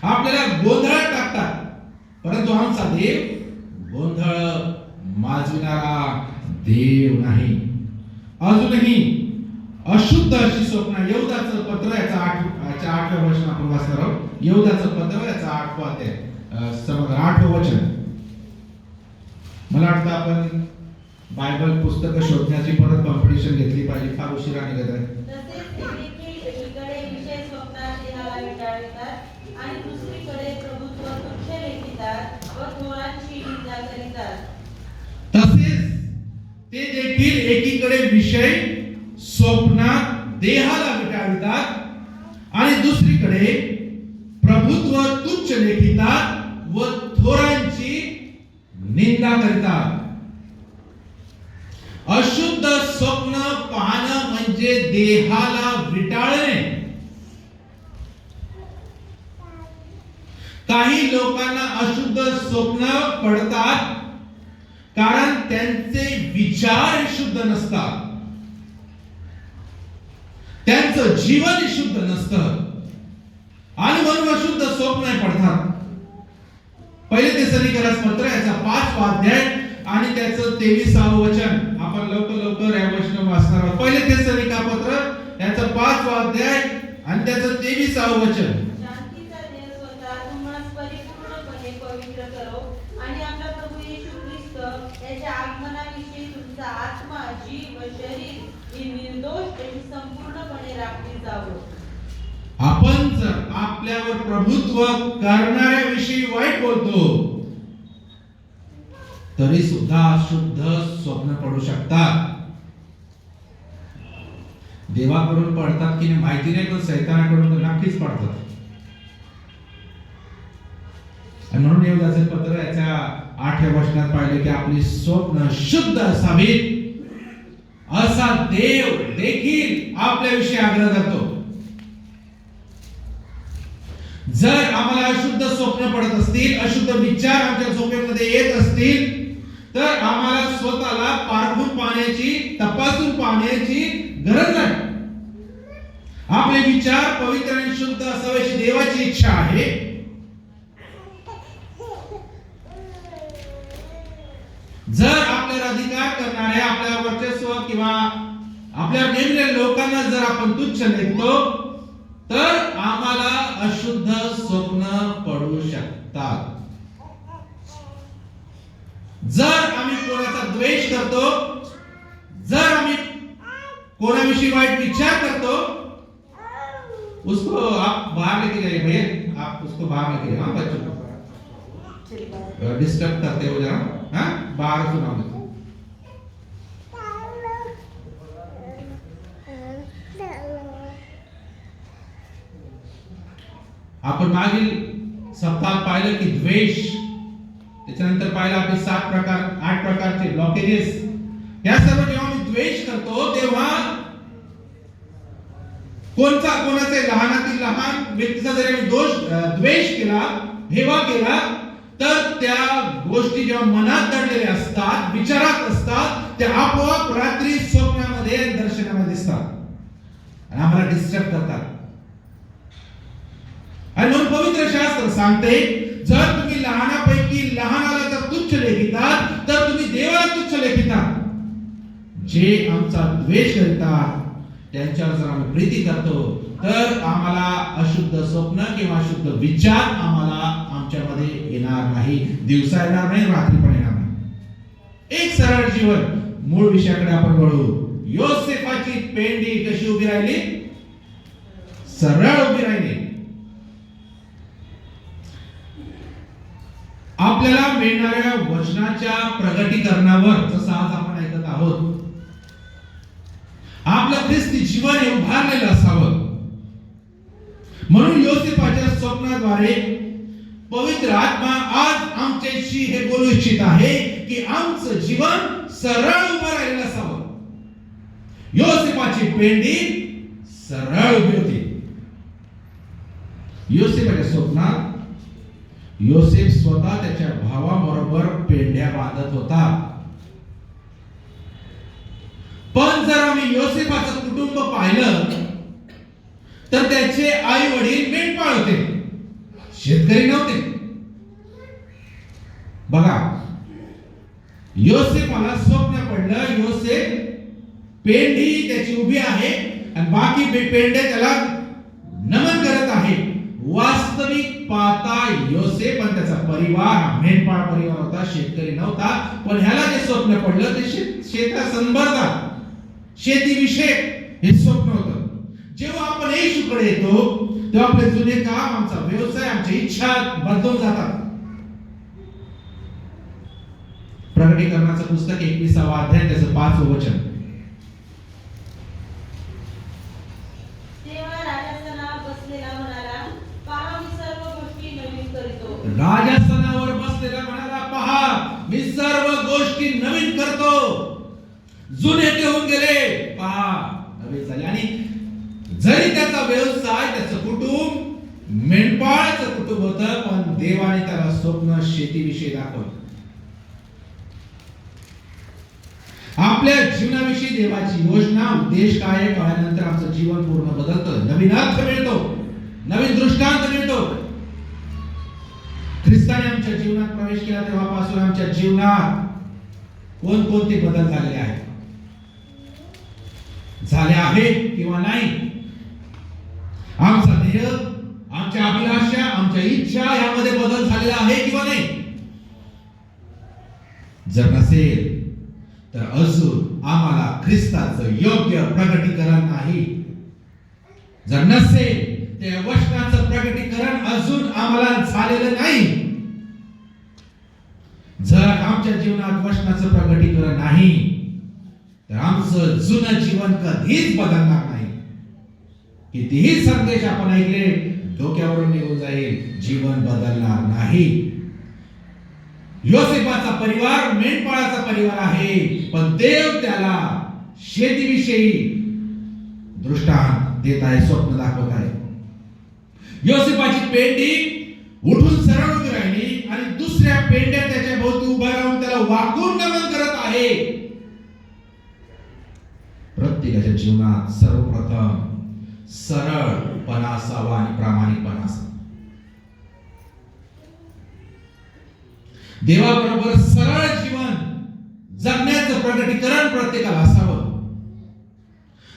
आपल्याला गोंधळात टाकतात, परंतु आमचा देव गोंधळ माजविणारा देव नाही. अजूनही अशुद्ध अशी स्वप्न. यहूदाचं पत्र याचा 8व्या वचन आपण वाचणार आहोत. यहूदाचं पत्र याचा 8वा अध्याय, समजा 8वं वचन. मला वाटतं आपण बायबल पुस्तकं शोधण्याची परत कॉम्पिटिशन घेतली पाहिजे. फार उशिरा निघत आहे. तसेच ते देखील एकीकडे विषय स्वप्नात देहाला विटाळतात आणि दुसरीकडे प्रभुत्व तुच्छ लेखितात व थोरांची निंदा करीतात. तसेच ते देखील एकीकडे विषय स्वप्नात देहाला विटाळतात आणि दुसरीकडे प्रभुत्व तुच्छ लेखितात व थोरांची निंदा करीतात. अशुद्ध स्वप्न पाहणं म्हणजे देहाला विटाळणे. काही लोकांना अशुद्ध स्वप्न पडतात कारण त्यांचे विचार शुद्ध नसतात, त्यांचं जीवन शुद्ध नसतं आणि म्हणून अशुद्ध स्वप्न पडतात. पहिले तेसलोनिकरास पत्र याचा 5वा अध्याय आणि त्याचं 23वे वचन आपण लवकर या वचन वाचणार आहोत. पहिले तेसलोनिका पत्र याचा 5वा अध्याय आणि त्याचं 23वे वचन. शांतीचा देव स्वतः तुम्हाला परिपूर्णपणे पवित्र करो आणि आपला प्रभू येशू ख्रिस्त याच्या आगमनाविषयी तुमचा आत्मा, जीव व शरीर ही निर्दोष आणि संपूर्णपणे राखली जावो. आपण जर आपल्यावर प्रभुत्व करणाऱ्याविषयी वाईट बोलतो तरी सुद्धा शुद्ध स्वप्न पडू शकतात. देवाकडून पडतात की नाही माहिती नाही, पण सैतानाकडून तर नक्कीच पडतात. आणि म्हणून येऊदाचे पत्र याच्या 8व्या वचनात पाहिले की आपली स्वप्न शुद्ध असावीत असा देव देखील आपल्याविषयी आग्रह करतो. जर आम्हाला अशुद्ध स्वप्न पडत असतील, अशुद्ध विचार आमच्या झोपेमध्ये येत असतील, तर आम्हाला स्वतःला पारखून पाहण्याची, तपासून पाहण्याची गरज आहे. आपले विचार पवित्र आणि शुद्ध असावे अशी देवाची इच्छा आहे. जर आपल्याला अधिकार करणाऱ्या, आपल्या वर्चस्व किंवा आपल्या नेमलेल्या लोकांना जर आपण तुच्छ लेखतो, तर आम्हाला अशुद्ध स्वप्न पडू शकतात. जर आम्ही कोणाचा द्वेष करतो, जर आम्ही कोणाविषयी वाईट विचार करतो, उसको आप बाहर लेके जाइए भैया, आप उसको बाहर लेके जाइए. हाँ बच्चों डिस्टर्ब करते हो जरा, हाँ बाहर सुनाओ. आपण मागील सप्ताहात पाहिलं की द्वेष, त्याच्यानंतर पाहिलं आपण 8 प्रकारचे ब्लॉकेजेस. या सर्व जेव्हा मी द्वेष करतो तेव्हा कोणाचे लहानातील लहान व्यक्तीचा जरी मी द्वेष केला, हेवा केला, तर त्या गोष्टी जेव्हा मनात दडलेल्या असतात, विचारात असतात, त्या आपोआप रात्री स्वप्नामध्ये दर्शनामध्ये दिसतात आणि आम्हाला डिस्टर्ब करतात. आणि म्हणून पवित्र शास्त्र सांगते, जर तुम्ही लहानापैकी लहानाला जर तुच्छ लेखितात, तर तुम्ही देवाला तुच्छ लेखितात. जे आमचा द्वेष करतात त्यांच्यावर जर आम्ही प्रीती करतो, तर आम्हाला अशुद्ध स्वप्न किंवा अशुद्ध विचार आम्हाला आमच्यामध्ये येणार नाही. दिवसा येणार नाही, रात्री पण येणार नाही. एक सरळ जीवन. मूळ विषयाकडे आपण वळू. योसेफाची पेंडी कशी उभी राहिली? सरळ उभी राहिली. आपल्याला मिळणाऱ्या वचनाच्या प्रगटीकरणावर, जसं आज आपण ऐकत आहोत, आपलं ख्रिस्ती जीवन हे उभारलेलं असावं. म्हणून योसेफाच्या स्वप्नाद्वारे पवित्र आत्मा आज आमच्याशी हे बोलू इच्छित आहे की आमचं जीवन सरळ उभं राहिलेलं असावं. योसेफाची पेंडी सरळ उभी होती. योसेफाच्या स्वप्नात योसेफ स्वतः त्याच्या भावाबरोबर पेंड्या बांधत होता. पण जर आम्ही योसेफाचं कुटुंब पाहिलं, तर त्याचे आई वडील मेंढपाळ होते, शेतकरी नव्हते. बघा, योसेफाला स्वप्न पडलं, योसेफ पेंडी त्याची उभी आहे आणि बाकी पेंड्या त्याला नमन करत आहे. वास्तविक पाहता योसेफ आणि त्याचा परिवार मेंढपाळ परिवार होता, शेतकरी नव्हता. पण ह्याला जे स्वप्न पडलं ते शेतासंबंधात, शेतीविषयी हे स्वप्न होतं. जेव्हा आपण येशूकडे येतो, तेव्हा आपले जुने काम, आमचा व्यवसाय, आमच्या इच्छा बदलून जातात. प्रकटीकरणाचं पुस्तक 21वा अध्याय त्याचं 5वं वचन. राजासनावर बसलेला म्हणाला, पहा मी सर्व गोष्टी नवीन करतो, जुने ते होऊन गेले, पहा नवीन झाले. आणि जरी त्याचा व्यवसाय, त्याचं कुटुंब मेंढपाळाचं कुटुंब होतं, पण देवाने त्याला स्वप्न शेतीविषयी दाखवलं. आपल्या जीवनाविषयी देवाची योजना, उद्देश काय आहे कळल्यानंतर आमचं जीवन पूर्ण बदलतं, नवीन अर्थ मिळतो, नवीन दृष्टांत मिळतो. ख्रिस्ताने आमच्या जीवनात प्रवेश केला तेव्हापासून आमच्या जीवनात कोणकोणते बदल झालेले आहेत, झाले आहेत किंवा नाही? आमचा ध्येय, आमच्या अभिलाषा, आमच्या इच्छा यामध्ये बदल झालेला आहे किंवा नाही? जर नसेल तर अजून आम्हाला ख्रिस्ताचं योग्य प्रगटीकरण नाही. जर नसेल त्या वचनाचं प्रगटीकरण अजून आम्हाला झालेलं नाही. जर आमच्या जीवनात वचनाचं प्रगटीकरण नाही, तर आमचं जुनं जीवन कधीच बदलणार नाही. कितीही संदेश आपण ऐकले डोक्यावरून निघून जाईल, जीवन बदलणार नाही. योसेफाचा परिवार मेंढपाळाचा परिवार आहे, पण देव त्याला शेतीविषयी दृष्टांत देत आहे, स्वप्न दाखवत आहे. योसेफाची पेंडी उठून सरळ उभी राहिली आणि दुसऱ्या पेंड्या त्याच्या भोवती उभा राहून त्याला वाकून नमन करत आहे. प्रत्येकाच्या जीवनात सर्वप्रथम सरळपणा असावा आणि प्रामाणिकपणा असावा. देवाबरोबर सरळ जीवन जगण्याचं प्रगटीकरण प्रत्येकाला असावं.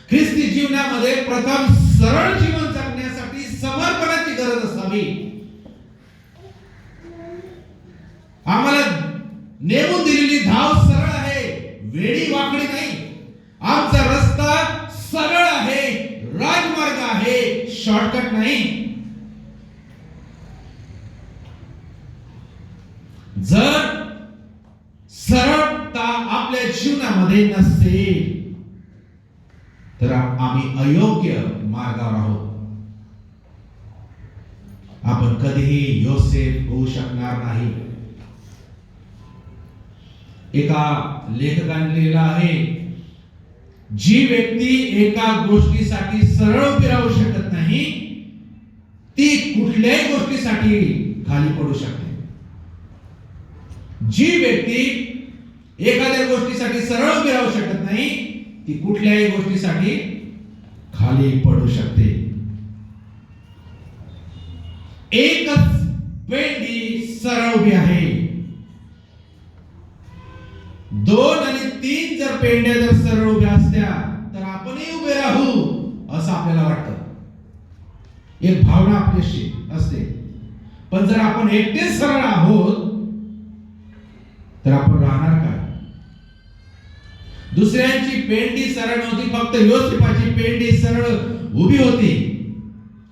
ख्रिस्ती जीवनामध्ये प्रथम सरळ जीवन जगण्यासाठी समर्पणाची गरज असावी. आम्हाला नेमून दिलेली धाव सरळ आहे, वेडी वाकडी नाही. आमचा रस्ता सरळ आहे, राजमार्ग आहे, शॉर्टकट नाही. जर सरळता आपल्या जीवनामध्ये नसेल तर आम्ही अयोग्य मार्गावर आहोत. आपण कधीही योसेफ होऊ शकणार नाही. एका लेखकाने लिहिलं आहे, जी व्यक्ती एका गोष्टीसाठी सरळ उभी राहू शकत नाही ती कुठल्याही गोष्टीसाठी खाली पडू शकते. जी व्यक्ती एखाद्या गोष्टीसाठी सरळ उभी राहू शकत नाही ती कुठल्याही गोष्टीसाठी खाली पडू शकते. एकच पेंडी सरळ उभी आहे. 2 आणि 3 जर पेंड्या जर सरळ उभ्या असत्या तर आपणही उभे राहू असं आपल्याला वाटतं. एक भावना आपल्याशी असते. पण जर आपण एकटे सरळ आहोत तर आपण राहणार काय? दुसऱ्यांची पेंडी सरळ नव्हती, फक्त योसेफाची पेंडी सरळ उभी होती.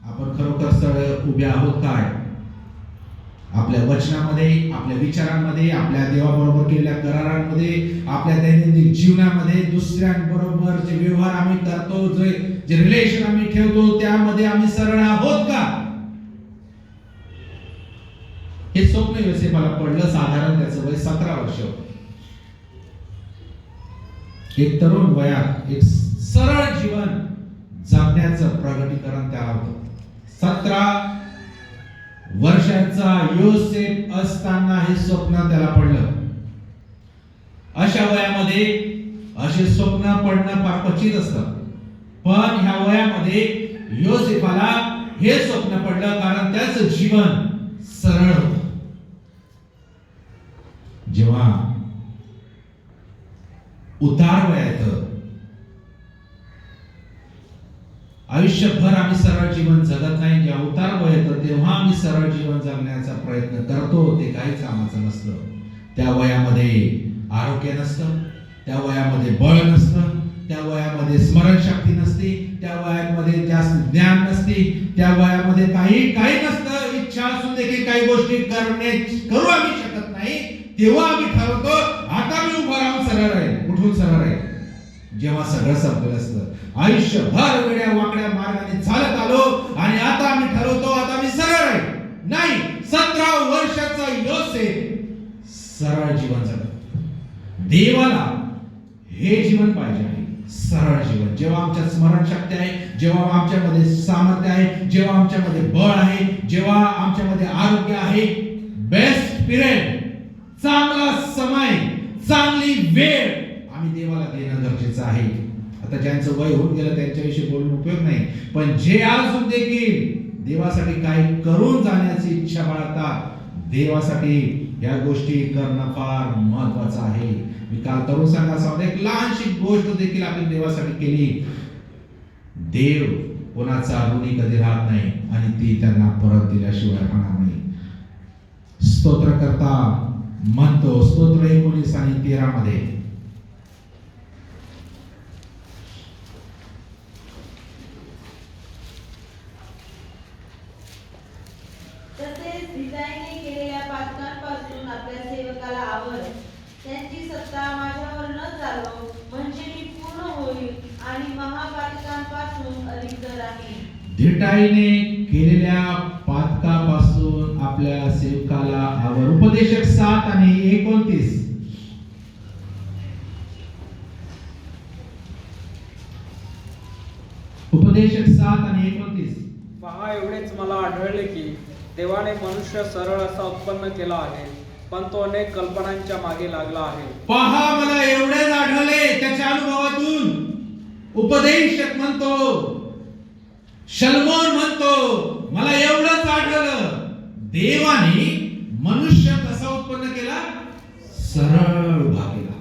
आपण खरोखर सरळ उभे आहोत काय? आपल्या वचनामध्ये, आपल्या विचारांमध्ये, आपल्या देवाबरोबर केलेल्या करारांमध्ये, आपल्या दैनंदिन जीवनामध्ये, दुसऱ्यांबरोबर जे व्यवहार आम्ही करतो, जे रिलेशन आम्ही ठेवतो, त्यामध्ये आम्ही सरळ आहोत का? हे स्वप्न योसेफाला पडलं. साधारण त्याचं वय 17 वर्ष होतं. एक तरुण वयात एक सरळ जीवन जगण्याचं प्रगटीकरण त्याला होतं. 17 वर्षाचा योसेफ असताना हे स्वप्न त्याला पडलं. अशा वयामध्ये असे स्वप्न पडणं फार क्वचित असतं, पण ह्या वयामध्ये योसेफाला हे स्वप्न पडलं कारण त्याचं जीवन सरळ होतं. जेव्हा उतार वयात आयुष्यभर आम्ही सरळ जीवन जगत नाही, जेव्हा उतार वय येतं तेव्हा आम्ही सरळ जीवन जगण्याचा प्रयत्न करतो, ते काहीच कामाचं नसतं. त्या वयामध्ये आरोग्य नसतं, त्या वयामध्ये बळ नसतं, त्या वयामध्ये स्मरणशक्ती नसते, त्या वयामध्ये जास्त ज्ञान नसते, त्या वयामध्ये काही नसतं. इच्छा असून देखील काही गोष्टी करू आम्ही शकत नाही. तेव्हा आम्ही ठरवतो आता मी उभा राहून सरळ राहील, उठून सरळ राहील. जेव्हा सगळं संपलं असतं, आयुष्यभर वेड्या वाकड्या मार्गाने चालत आलो आणि आता आम्ही ठरवतो आता मी सरळ राहील. नाही, 17 वर्षाचा योसेफ सरळ जीवन जगतो. देवाला हे जीवन पाहिजे आहे, सरळ जीवन. जेव्हा आमच्यात स्मरणशक्ती आहे, जेव्हा आमच्यामध्ये सामर्थ्य आहे, जेव्हा आमच्यामध्ये बळ आहे, जेव्हा आमच्यामध्ये आरोग्य आहे, बेस्ट पिरियड, चांगला समय, चांगली वेळ आम्ही देवाला देणं गरजेचं आहे. आता ज्यांचं वय होऊन गेलं त्यांच्याविषयी बोलून उपयोग नाही, पण जे अजून देखील देवासाठी काही करून जाण्याची इच्छा बाळगतात, देवासाठी या गोष्टी करणं फार महत्वाचं आहे. मी काल तरुण संघासमोर एक लहानशी गोष्ट देखील आपण देवासाठी केली. देव कोणाचा ऋणी कधी राहत नाही आणि ती त्यांना परत दिल्याशिवाय राहणार नाही. स्तोत्रकर्ता म्हणतो स्तोत्र 19 आणि 13 मध्ये, तसेच डिझाईनने केलेल्या पातकांपासून आपल्या सेवकाला आवर. त्यांची सत्ता माझ्यावर न चालव, म्हणजे मी पूर्ण होईल आणि महापातकांपासून अलिप्त राहील. धिटाईने केलेल्या पातकापासून आपल्या सेवकाला आवर. उपदेशक 7 आणि 29. उपदेशक 7 आणि 29. पहा, एवढेच मला आढळले की देवाने मनुष्य सरळ असा उत्पन्न केला आहे, पण तो अनेक कल्पनांच्या मागे लागला आहे. पहा, मला एवढेच आढळले त्याच्या अनुभवातून. उपदेशक म्हणतो, शलोमोन म्हणतो, मला एवढंच आढळलं, देवाने मनुष्य कसा उत्पन्न केला? सरळ उभा केला.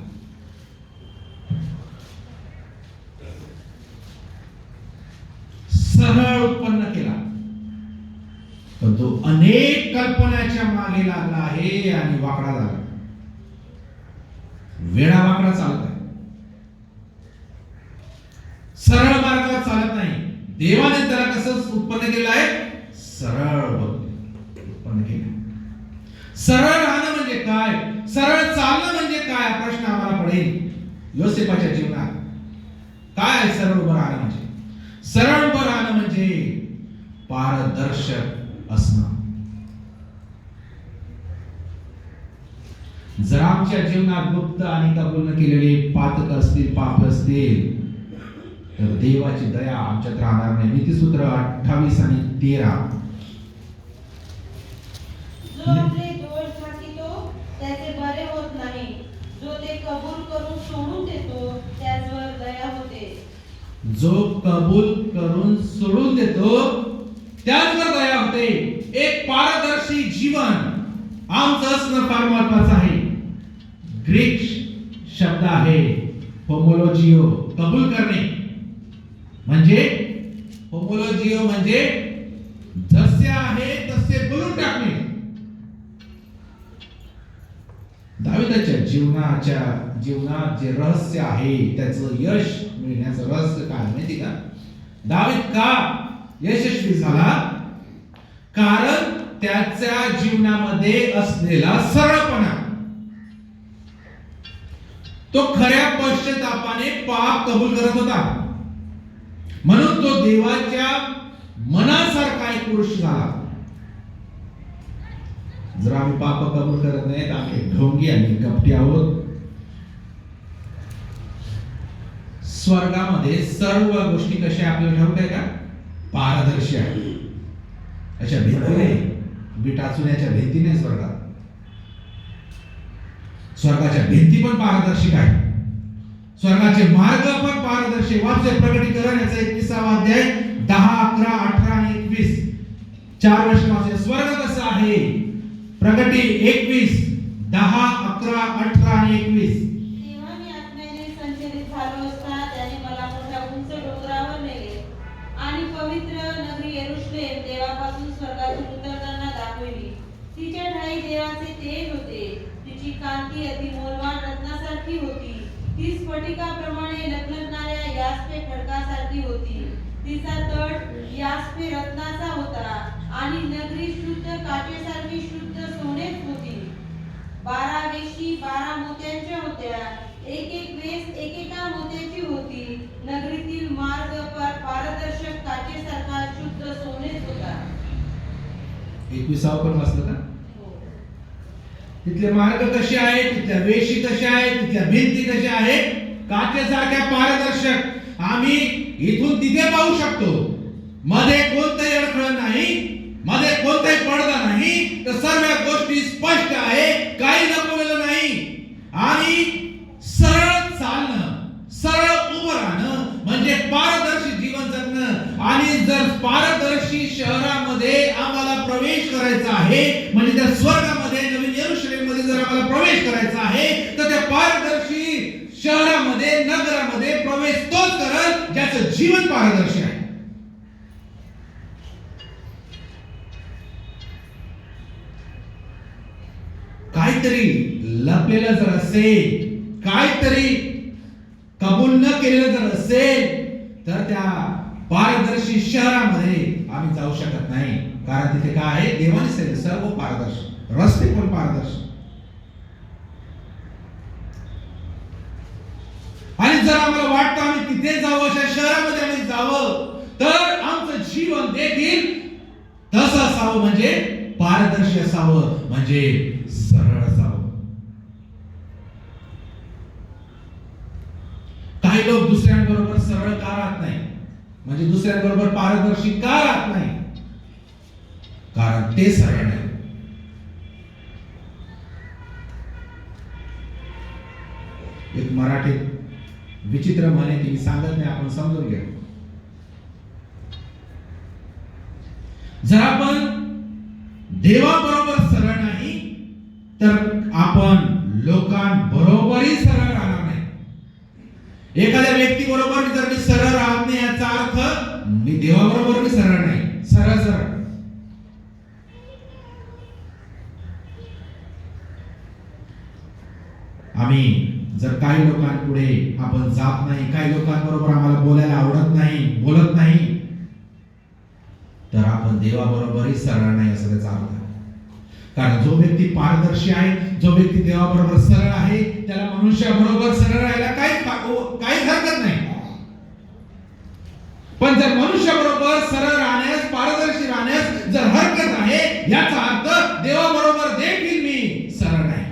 सरळ उत्पन्न केला. पण तो अनेक कल्पनाच्या मागे लागला आहे आणि वाकडा झाला. वेडा वाकडा चालत आहे, सरळ मार्गावर चालत नाही. देवाने त्याला कसं उत्पन्न केलं आहे? सरळ उत्पन्न केलं. सरळ राहणं म्हणजे काय? सरळ चालणं म्हणजे काय? प्रश्न आम्हाला पडेल. योसेफाच्या जीवनात काय आहे सरळ उभं राहणं म्हणजे? सरळ उभं राहणं म्हणजे पारदर्शक असणं. जर आमच्या जीवनात गुप्त आणि कबूल न केलेले पातक असतील, पाप असतील, तर देवाची दया आमच्यात राहणार नाही. नीतिसूत्र 28 आणि 13. जो आपले दोष ठाकितो त्याचे बरे होत नाही, जो ते कबूल करून सोडून देतो त्याचवर दया होते. जो कबूल करून सोडून देतो त्याचवर दया होते. एक पारदर्शी जीवन आमचं असणं फार महत्वाचं आहे. ग्रीक शब्द आहे होमोलॉजिओ, कबूल करणे. म्हणजे होमोलॉजिओ म्हणजे जसे आहे तसे बोलून टाकणे. दाविदाच्या जीवनात जे रहस्य आहे, त्याचं यश मिळण्याचं रहस्य काय माहिती का? दावीद का यशस्वी झाला? कारण त्याच्या जीवनामध्ये असलेला सरळपणा. तो खऱ्या पश्चातापाने पाप कबूल करत होता, म्हणून तो देवाच्या मनासारखा एक पुरुष झाला. जर आम्ही पाप कबूल करत नाही तर आम्ही ढोंगी आणि कपटी आहोत. स्वर्गामध्ये सर्व गोष्टी कशा आपल्याला ठाऊक आहे का? पारदर्शी आहे. अशा भिंतीने, विटाचुण्याच्या भिंतीने स्वर्गाच्या भिंती पण पारदर्शक आहे. स्वर्गाचे मार्ग पण पारदर्शी. वाचले प्रकटीकरण याचा 21वा अध्याय 10, 11, 18 आणि 21. 4 वर्ष वाचले. स्वर्ग कसा आहे? प्रकटी 21, 10, 11, 18 आणि 21. तेव्हा मी आत्म्याने संचलित झालो असता त्याने मला मोठ्या उंच डोंगरावर नेले आणि पवित्र नगरी यरूशलेम देवापासून स्वर्गातून उतरताना दाखवली. तिच्या ठाई देवाचे तेज होते. तिची कांती अति मौल्यवान रत्नासारखी होती. ती स्फटिकाप्रमाणे लखलखणाऱ्या यास्पे खडकासारखी होती. तिचा तट यास्पे रत्नाचा होता आणि नगरी शुद्ध काचेसारखी शुद्ध सोनेच होती. 12 वेशी 12 मोत्यांच्या होत्या. एक वेस एकेका मोत्याची होती. नगरीतील मार्ग पारदर्शक काचेसारखा शुद्ध सोनेच होता. 21 पण वाचलं का? तिथले मार्ग कसे आहेत, तिथल्या वेशी कशा आहेत, तिथल्या भिंती कशा आहेत? काचेसारख्या पारदर्शक. आम्ही इथून तिथे पाहू शकतो. मध्ये कोणताही अडथळा नाही, मध्ये कोणताही पडदा नाही. तर सर्व गोष्टी स्पष्ट आहे, काही लपवलेलं नाही. आणि सरळ चालणं, सरळ उभं राहणं म्हणजे पारदर्शी जीवन जगणं. आणि जर पारदर्शी शहरामध्ये आम्हाला प्रवेश करायचा आहे, म्हणजे त्या स्वर्गामध्ये, नवीन यरूशलेम मध्ये जर आम्हाला प्रवेश करायचा आहे, तर त्या पारदर्शी शहरामध्ये, नगरामध्ये प्रवेश तोच करल ज्याचं जीवन पारदर्शी आहे. काहीतरी लपलेलं जर असेल, काहीतरी कबूल न केलेलं जर असेल, तर त्या पारदर्शी शहरामध्ये आम्ही जाऊ शकत नाही. कारण तिथे काय आहे? देवाने सर्व पारदर्शक, रस्ते पण पारदर्शक. आणि जर आम्हाला वाटतं आम्ही तिथे जावं, अशा शहरामध्ये आम्ही जावं, तर आमचं जीवन देखील तसं असावं, म्हणजे पारदर्शी असावं, म्हणजे सरळ असावं. काही लोक दुसऱ्यांबरोबर सरळ का राहत नाही, म्हणजे दुसऱ्यांबरोबर पारदर्शी का राहत नाही? कारण ते सरळ नाही. एक मराठीत विचित्र म्हणे ती मी सांगत नाही, आपण समजून घ्या. जर आपण देवाबरोबर सरळ नाही तर आपण लोकांबरोबरही सरळ राहणार नाही. एखाद्या व्यक्ती बरोबर जर मी सरळ राहत नाही याचा अर्थ मी देवाबरोबर मी सरळ नाही. सरळ सरळ आम्ही जर काही लोकांपुढे आपण जात नाही, काही लोकांबरोबर आम्हाला बोलायला आवडत नाही, बोलत नाही, तर आपण देवाबरोबरही सरळ नाही असं त्याचा अर्थ आहे. कारण जो व्यक्ती पारदर्शी आहे, जो व्यक्ती देवाबरोबर सरळ आहे, त्याला मनुष्याबरोबर सरळ राहायला काही हरकत नाही. पण जर मनुष्याबरोबर सरळ राहण्यास, पारदर्शी राहण्यास जर हरकत आहे, याचा अर्थ देवाबरोबर देखील मी सरळ नाही.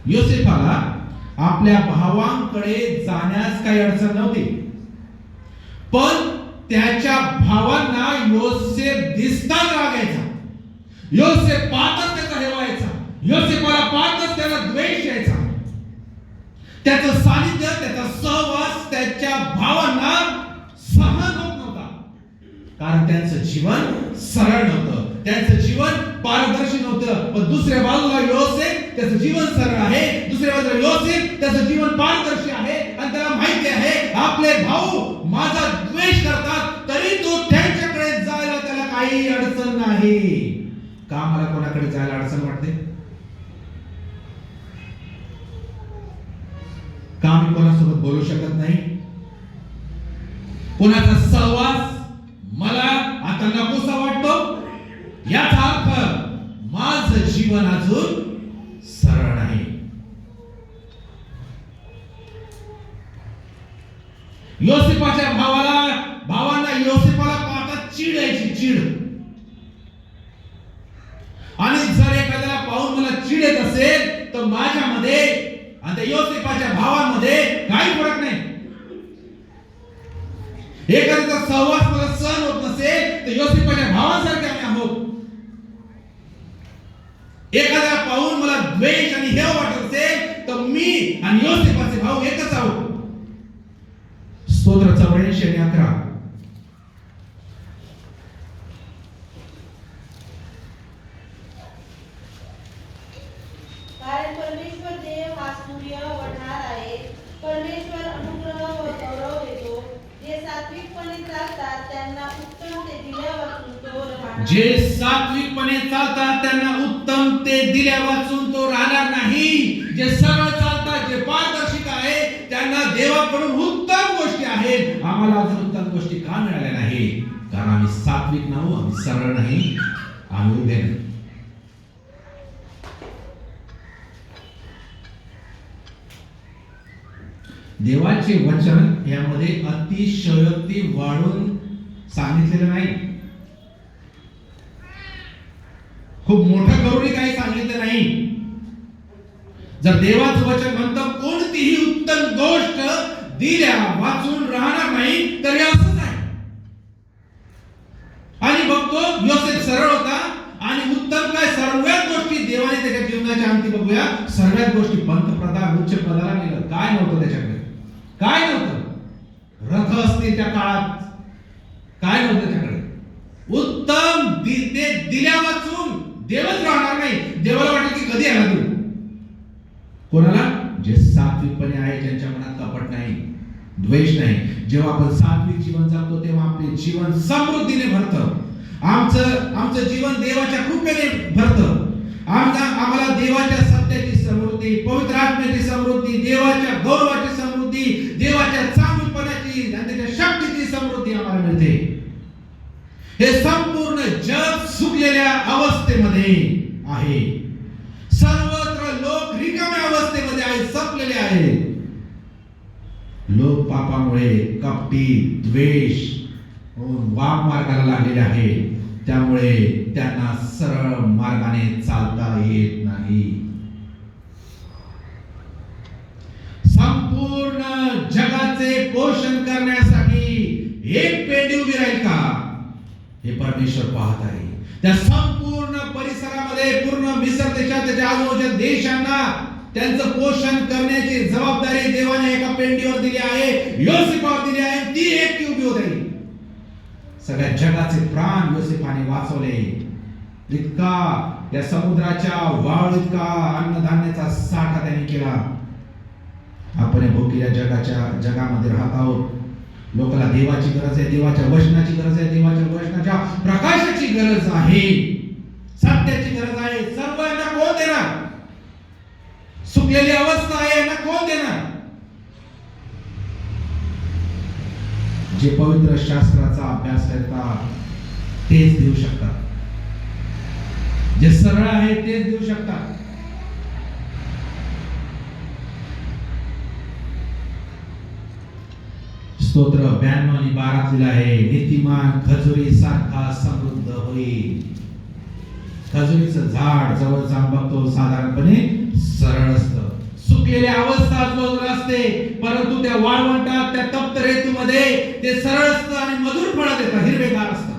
योसेफाला आपल्या भावांकडे जाण्यास काही अडचण नव्हती, पण त्याच्या भावांना योसेफ दिसताच रागायचा. योसेफ पाहतच त्याचा हे व्हायचा. योसेफाला पाहतच त्याला द्वेष यायचा. त्याचं सानिध्य, त्याचा सहवास त्याच्या भावांना सहन होत नव्हता. कारण त्यांचं जीवन सरळ नव्हतं, त्यांचं जीवन पारदर्शी नव्हतं. पण दुसऱ्या बाजूला योसेफ त्याचं जीवन सरळ आहे, दुसऱ्या बाजूला योसेफ त्याचं जीवन पारदर्शी आहे, आणि त्याला माहिती आहे आपले भाऊ माझा द्वेष करतात तरी तो त्यांच्याकडे जायला त्याला काही अडचण नाही. का मला कोणाकडे जायला अडचण वाटते? का मी कोणासोबत बोलू शकत नाही? कोणाचा सहवास मला आता नकोसा वाटतो? याचा अर्थ माझं जीवन अजून सरळ नाही. योसेफाच्या भावांना योसेफाला पाहता चीड यायची, चीड. आणि जर एखाद्याला पाहून मला चीड येत असेल तर माझ्यामध्ये आणि योसेफाच्या भावांमध्ये काही फरक नाही. एखाद्याचा सहवास मला सहन होत नसेल तर योसेफाच्या भावांसारखे आम्ही आहोत. एखाद्याला पाहून मला द्वेष आणि हेव वाटत असेल तर मी आणि योसेफाचे भाऊ एकच आहोत. स्तोत्र 84 आणि 11. कारण परमेश्वर देव हा सूर्य वढणार आहे. परमेश्वर अनुग्रह व गौरव देतो. जे सात्विकपणे चालतात त्यांना उत्तम ते दिल्यावाचून तो राहणार. जे सात्विकपणे चालतात त्यांना उत्तम ते दिल्यावाचून तो राहणार नाही. जे सरळ चालतात, जे पारदर्शिक आहे, त्यांना देवाकडून उत्तम गोष्टी आहेत. आम्हाला अजून उत्तम गोष्टी का मिळाल्या नाही? कारण आम्ही सात्विक नाही, आम्ही सरळ नाही, आम्ही उभे नाही. देवाचे वचन यामध्ये अतिशयोक्ती वाढून सांगितलेलं नाही. खूप मोठं करूनही काही सांगितलं नाही. जर देवाचं वचन म्हणतं कोणतीही उत्तम गोष्ट दिल्या वाचून राहणार नाही, तर हे असंच आहे. आणि बघतो योसेफ सरळ होता आणि उत्तम काय सर्वच गोष्टी देवाने त्याच्या जीवनाच्या अंती बघूया, सर्वच गोष्टी पंतप्रधान उच्च पदाला गेलं. काय नव्हतं त्याच्याकडे? काय नव्हतं? रथ असते त्या काळात, काय नव्हतं त्याच्याकडे? उत्तम ते दिल्या वाचून देवच राहणार नाही. देवाला वाटलं की कधी आला तू? कोणाला? जे सात्विकपणे आहे, ज्यांच्या मनात कपट नाही, द्वेष नाही. जेव्हा आपण सात्विक जीवन जगतो तेव्हा आपले जीवन समृद्धीने भरतं. आमचं जीवन देवाच्या कृपेने भरतं. आम्हाला देवाच्या सत्याची समृद्धी, पवित्र आत्म्याची समृद्धी, देवाच्या गौरवाची समृद्धी, देवाच्या चांगुलपणाची आणि त्याच्या शक्तीची समृद्धी आम्हाला मिळते. हे संपूर्ण जग सुकलेल्या अवस्थेमध्ये आहे. सर्वत्र लोक रिकाम्या अवस्थेमध्ये आहेत, संपलेले आहेत. लोक पापामुळे कपटी, द्वेष वाम मार्गाला लागलेले आहेत. त्यामुळे त्यांना सरळ मार्गाने चालता येत नाही. संपूर्ण जगाचे पोषण करण्यासाठी एक पेंडी उभी राहील का, हे परमेश्वर पाहत आहे. त्या संपूर्ण परिसरामध्ये पूर्ण मिसर देशात त्याच्या आजूबाजूच्या देशांना त्यांचं पोषण करण्याची जबाबदारी देवाने एका पेंडीवर दिली आहे, योसेफावर दिली आहे. ती एकटी उभी होती. सगळ्या जगाचे प्राण योसेफाने वाचवले. इतका या समुद्राच्या वाळू इतका अन्नधान्याचा साठा त्यांनी केला. आपण या भोगलेल्या जगामध्ये राहत आहोत. लोकांना देवाची गरज आहे, देवाच्या वचनाची गरज आहे, देवाच्या वचनाच्या प्रकाशाची गरज आहे, सत्याची गरज आहे. सर्व यांना कोण देणार? सुकलेली अवस्था आहे, यांना कोण देणार? जे पवित्र शास्त्राचा अभ्यास करतात तेच देऊ शकतात. जे सरळ आहे तेच देऊ शकतात. स्तोत्र 92 आणि 12 लिहिलं आहे, नीतिमान खजुरी सारखा समृद्ध होईल. खजुरीचं झाड जवळ जाऊन बघतो साधारणपणे सरळ असतं. सुकलेली अवस्था आजूबाजूला असते, परंतु त्या वाळवंटात त्या तप्त रेतूमध्ये ते सरळ असतं आणि मधुर फळं देतं, हिरवेगार असतं.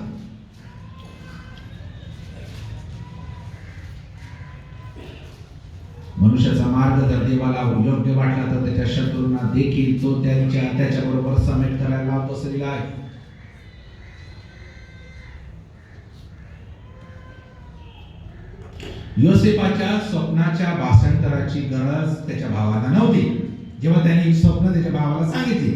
मनुष्याचा मार्ग जर देवाला योग्य वाटला तर त्याच्या शत्रूंना देखील तो त्याच्याबरोबर समेट करायला बसलेला आहे. योसेफाच्या स्वप्नाच्या भाषांतराची गरज त्याच्या भावाला नव्हती. जेव्हा त्याने स्वप्न त्याच्या भावाला सांगितली,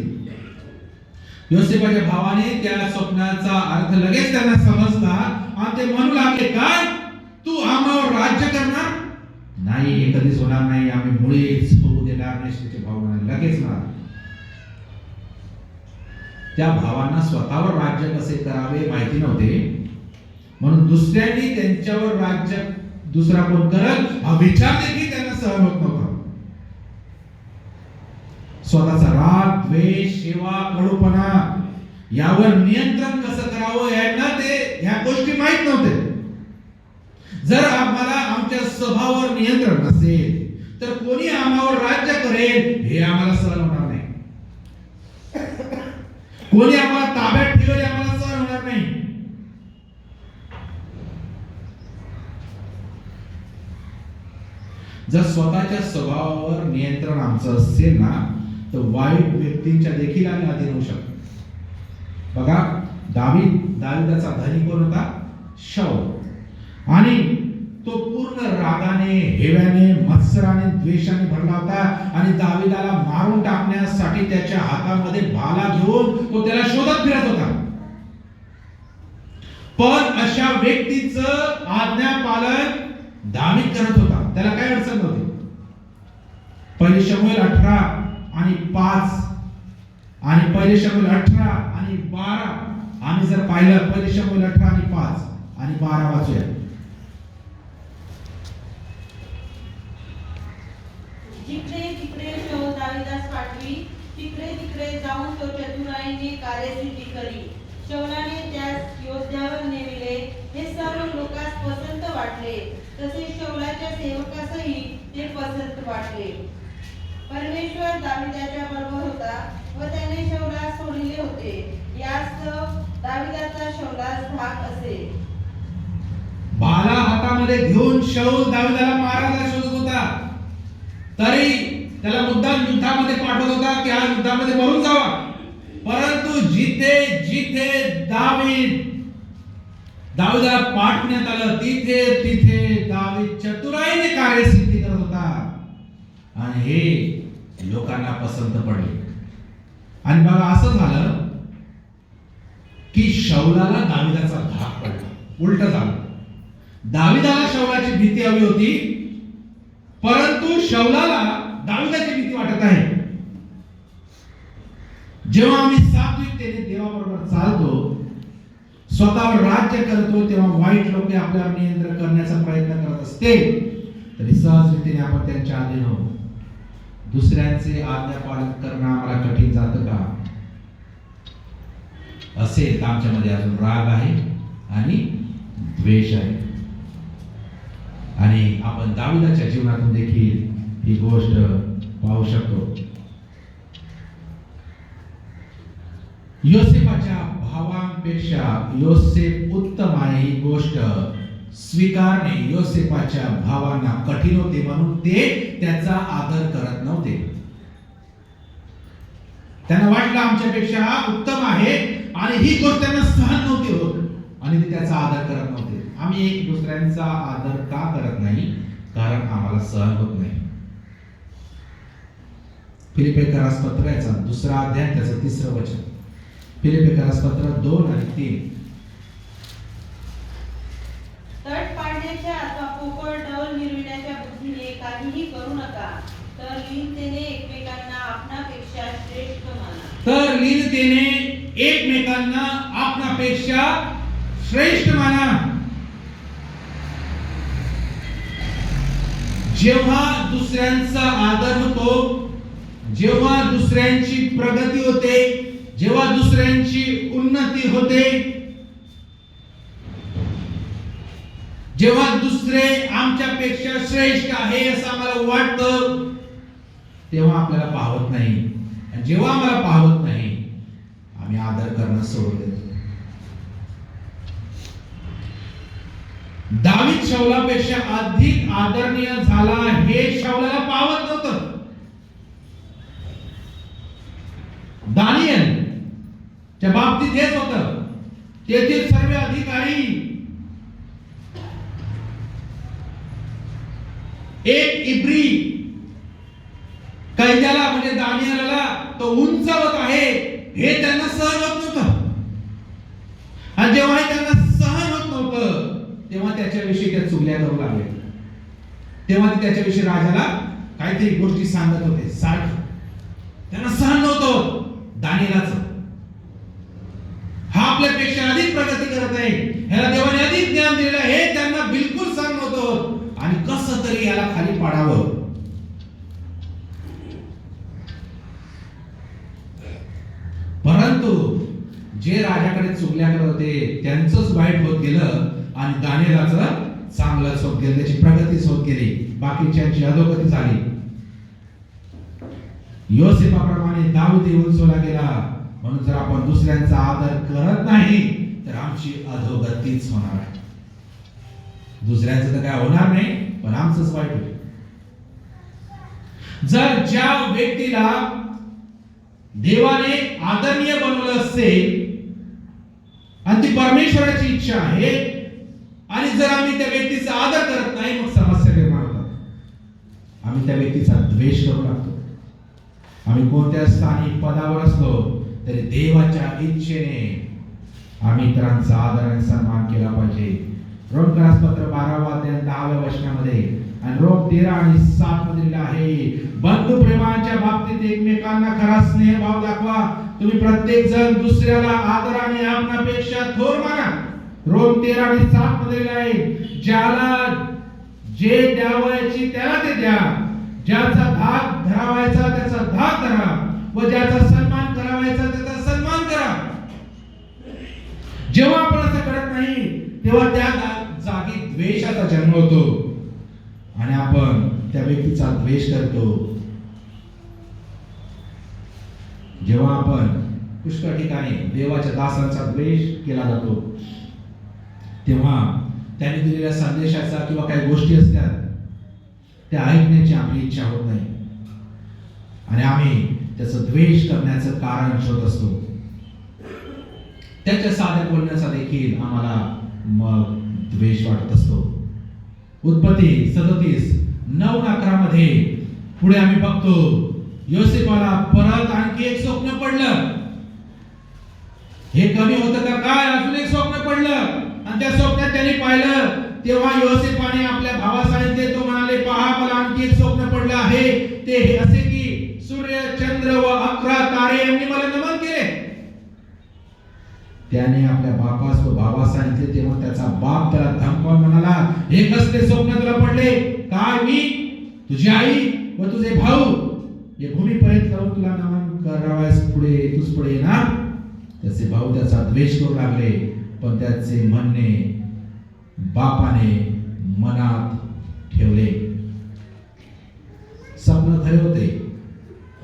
योसेफाच्या भावाने त्या स्वप्नाचा अर्थ लगेच त्यांना समजला आणि ते म्हणू लागले, काय तू आम्हावर राज्य करणार नाही? हे कधीच होणार नाही, आम्ही मुळीच होऊ देणार नाही. त्याचे भाव म्हणाले लगेच ना. त्या भावांना स्वतःवर राज्य कसे करावे माहिती नव्हते, म्हणून दुसऱ्यांनी त्यांच्यावर राज्य दुसरा कोण करल हा विचार देखील त्यांना सहन होत नव्हता. स्वतःचा राग, द्वेष, सेवा, कडूपणा यावर नियंत्रण कसं करावं ह्या गोष्टी माहित नव्हते. जर आम्हाला आमच्या स्वभावावर नियंत्रण नसेल तर कोणी आम्हावर राज्य करेल हे आम्हाला सहन होणार नाही. कोणी आम्हाला ताब्यात ठेवेल आम्हाला सहन होणार नाही. जर स्वतःच्या स्वभावावर नियंत्रण आमचं असेल ना तर वाईट व्यक्तींच्या देखील आम्ही अधीन होऊ शकतो. बघा, दाविदाचा धनी कोण होता? शाऊल. आणि तो पूर्ण रागाने, हेव्याने, मत्सराने, द्वेषाने भरला होता आणि दाविदाला मारून टाकण्यासाठी त्याच्या हातामध्ये भाला घेऊन तो त्याला शोधत फिरत होता. पण अशा व्यक्तीचं आज्ञापालन दावीद करत होता. त्याला काय अडचण नव्हती. पहिले शमूएल 18 आणि 5 आणि पहिले शमूएल 18 आणि 12 आम्ही जर पाहिलं, पहिले शमूएल 18 आणि 5 आणि 12 वाचूया. जिकडे तिकडे शाऊल दाविदास पाठवी, तिकडे तिकडे जाऊन तो चतुराईने कार्यसिद्धी करी. शाऊलाने त्यास योद्ध्यावर नेमिले, हे सर्व लोकांस पसंत वाटले. तसे शाऊलाच्या सेवकासही ते पसंत वाटले. परमेश्वर दाविदाच्या बरोबर होता व त्याने शाऊलास सोडले होते. यास्तव दाविदाचा शाऊलास धाक असे. भाला हातामध्ये घेऊन शाऊल दाविदाला मारायला शोधत होता. तरी त्याला मुद्दाम युद्धामध्ये पाठवत होता की हा युद्धामध्ये मरून जावा. परंतु जिथे जिथे दाविदाला पाठवण्यात आलं तिथे तिथे दावीद चतुराईने कार्यसिद्धी करत होता आणि हे लोकांना पसंत पडले. आणि बघा, असं झालं की शाऊलाला दाविदाचा धाक पडला. उलट झालं. दाविदाला शाऊलाची भीती हवी होती, परंतु शाऊलाला दाविदाची भीती वाटत आहे. जेव्हा आम्ही सात्विकतेने देवाबरोबर चालतो, स्वतःवर राज्य करतो, तेव्हा वाईट लोक आपल्यावर नियंत्रण करण्याचा प्रयत्न करत असतील तरी सहजरित्याने आपण त्यांच्या अधीन होतो. दुसऱ्यांचे आज्ञा पालन करणं आम्हाला कठीण जातं का? असेल तर आमच्यामध्ये अजून राग आहे आणि द्वेष आहे. आणि आपण दाविदाच्या जीवनातून देखील ही गोष्ट पाहू शकतो. योसेफाच्या भावांपेक्षा योसेफ उत्तम आहे ही गोष्ट स्वीकारणे योसेफाच्या भावांना कठीण होते, म्हणून ते त्याचा आदर करत नव्हते. त्यांना वाटलं आमच्यापेक्षा उत्तम आहे आणि ही गोष्ट त्यांना सहन नव्हती होत आणि ते त्याचा आदर करत नव्हते. आम्ही एक दुसऱ्यांचा आदर का करत नाही? कारण आम्हाला सहन होत नाही. फिलिप्पियरास पत्राचा 2 अध्याय त्याचं 3 वचन. फिलिप्पियरास पत्र 2 आणि 3. तट पाडण्याच्या अथवा पोकळ डौल मिरविण्याच्या बुद्धीने काहीही करू नका, तर लीनतेने एकमेकांना आपणापेक्षा श्रेष्ठ माना. तर लीनतेने एकमेकांना आपणापेक्षा श्रेष्ठ माना. जेव्हा दुसऱ्यांचा आदर होतो, जेव्हा दुसऱ्यांची प्रगती होते, जेव्हा दुसऱ्यांची उन्नती होते, जेव्हा दुसरे आमच्यापेक्षा श्रेष्ठ आहे असं आम्हाला वाटतं, तेव्हा आपल्याला पाहत नाही. आणि जेव्हा आम्हाला पाहत नाही, आम्ही आदर करणं सोडून देतो. दावीद शाऊलापेक्षा अधिक आदरणीय झाला हे शाऊलाला पाहत नव्हतं. दानियल च्या बाबतीत हेच होतं. तेथील सर्व अधिकारी एक इब्री कैद्याला म्हणजे दानियलला तो उंचावत आहे हे त्यांना सहन होत नव्हतं. आणि जेव्हा त्यांना सहन होत नव्हतं, तेव्हा त्याच्याविषयी त्या चुगल्या करू लागले. तेव्हा ते त्याच्याविषयी राजाला काहीतरी गोष्टी सांगत होते सारखं. त्यांना सहन नव्हतं दानियलाचं. हा आपल्यापेक्षा अधिक प्रगती करत आहे, ह्याला देवाने अधिक ज्ञान दिलेलं आहे, हे त्यांना बिलकुल सहन नव्हतं. आणि कसं तरी याला खाली पाडावं. परंतु जे राजाकडे चुगल्या करत होते त्यांचंच वाईट होत गेलं आणि दानियेलाचं चांगलंच होत गेलं, त्याची प्रगतीच होत गेली, बाकीच्यांची अधोगती झाली. योसेफाप्रमाणे दाऊद उंचवला गेला. म्हणून जर आपण दुसऱ्यांचा आदर करत नाही तर आमची अधोगतीच होणार आहे. दुसऱ्यांचं तर काय होणार नाही, पण आमचंच वाईट होईल. जर ज्या व्यक्तीला देवाने आदरणीय बनवलं असेल आणि ती परमेश्वराची इच्छा आहे, आणि जर आम्ही त्या व्यक्तीचा आदर करत नाही, मग समस्या निर्माण होतात. आम्ही त्या व्यक्तीचा द्वेष करू लागतो. आम्ही कोणत्या स्थानिक पदावर असलो तरी देवाच्या इच्छेने आम्ही इतरांचा आदर आणि सन्मान केला पाहिजे. रोमकरास पत्र 12 अध्याय 10 वचनामध्ये आणि रोम 13 आणि 7 मध्ये आहे, बंधू प्रेमाच्या बाबतीत एकमेकांना खरा स्नेह भाव दाखवा. तुम्ही प्रत्येक जण दुसऱ्याला आदराने आपणापेक्षा थोर माना. रोम 13 आणि 7 मध्ये आहे, ज्याला जे द्यावयाची त्याला ते द्या, ज्याचा धाक धरावायचा त्याचा धाक धरा व ज्याचा सन्मान करावायचा त्याचा सन्मान करा. जेव्हा आपण असं करत नाही, तेव्हा त्या जागी द्वेषाचा जन्म होतो आणि आपण त्या व्यक्तीचा द्वेष करतो. जेव्हा आपण पुष्कळ ठिकाणी देवाच्या दासांचा द्वेष केला जातो, तेव्हा त्यांनी दिलेल्या संदेशाचा किंवा काही गोष्टी असतात त्या ऐकण्याची आपली इच्छा होत नाही आणि आम्ही त्याचं द्वेष करण्याचं कारण शोधत असतो. त्याच्या साध्या बोलण्याचा देखील आम्हाला मग द्वेष वाटत असतो. उत्पत्ती 37:9-11 मध्ये पुढे आम्ही बघतो, योसेफाला परत आणखी एक स्वप्न पडलं. हे कमी होतं का काय? अजून एक स्वप्न पडलं आणि त्या स्वप्नात त्यांनी पाहिलं. तेव्हा योसेफाने आपल्या भावाला सांगितले. तो म्हणाले, पहा मला आणखी एक स्वप्न पडलं आहे. ते हे असे की सूर्य, चंद्र व 11 तारे यांनी मला नमन केले. त्याने आपल्या बापास व भावास सांगितले. तेव्हा त्याचा बाप त्याला धमकावून म्हणाला, हे कसले स्वप्न तुला पडले? काय मी, तुझी आई व तुझे भाऊ हे भूमीपर्यंत जाऊन तुला नमन करावयास तूच पुढे येणार. त्याचे भाऊ त्याचा द्वेष करू लागले, पण त्याचे म्हणणे बापाने मनात ठेवले. स्वप्न खरे होते,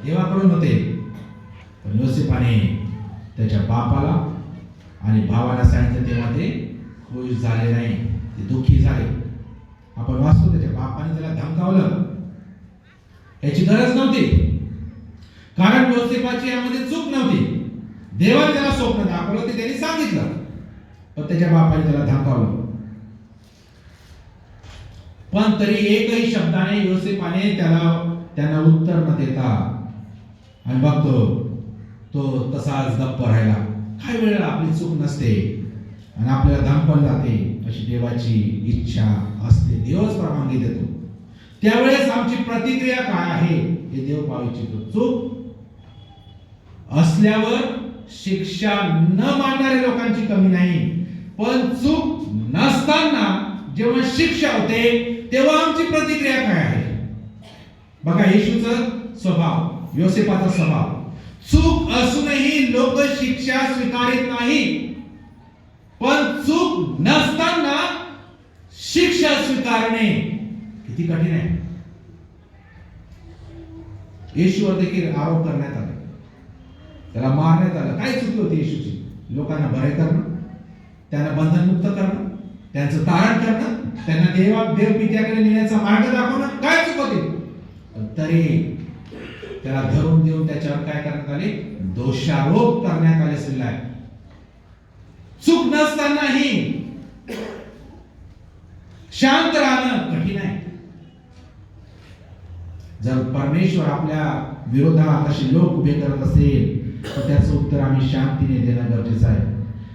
देवाकडून होते, पण योसेफाने त्याच्या बापाला आणि भावाला सांगितलं तेव्हा ते खुश झाले नाही, ते दुःखी झाले. आपण वाचतो त्याच्या बापाने त्याला धमकावलं, याची गरज नव्हती, कारण योसेफाची यामध्ये चूक नव्हती. देवाने त्याला स्वप्न दाखवलं, ते त्यांनी सांगितलं, पण त्याच्या बापाने त्याला धमकावलं. पण तरी एकही शब्दाने योसेफाने त्यांना उत्तर न देता आणि बघतो तो तसाच गप्प राहिला. काही वेळेला आपली चूक नसते आणि आपल्याला धमकवलं जाते, अशी देवाची इच्छा असते. देवच परवानगी देतो. त्यावेळेस आमची प्रतिक्रिया काय आहे हे देव पाहू इच्छितो. चूक असल्यावर शिक्षा न मानणाऱ्या लोकांची कमी नाही, पण चूक नसताना जेव्हा शिक्षा होते तेव्हा आमची प्रतिक्रिया काय आहे. बघा येशूचा स्वभाव, योसेफाचा स्वभाव. चूक असूनही लोक शिक्षा स्वीकारित नाही, पण चूक नसताना शिक्षा स्वीकारणे किती कठीण आहे. येशूवर देखील आरोप करण्यात आले, त्याला मारण्यात आलं. काय चुकी होती येशूची? लोकांना बरे करणं, त्यांना बंधनमुक्त करणं, त्यांचं तारण करणं, त्यांना देवपित्याकडे नेण्याचा मार्ग दाखवणं. काय चूक होती? तरी त्याला धरून देऊन त्याच्यावर काय करण्यात आले? दोषारोप करण्यात आले. सिल्लाय चूक नसतानाही शांत राहणं कठीण आहे. जर परमेश्वर आपल्या विरोधात असे लोक उभे करत असेल तर त्याचं उत्तर आम्ही शांतीने देणं गरजेचं आहे.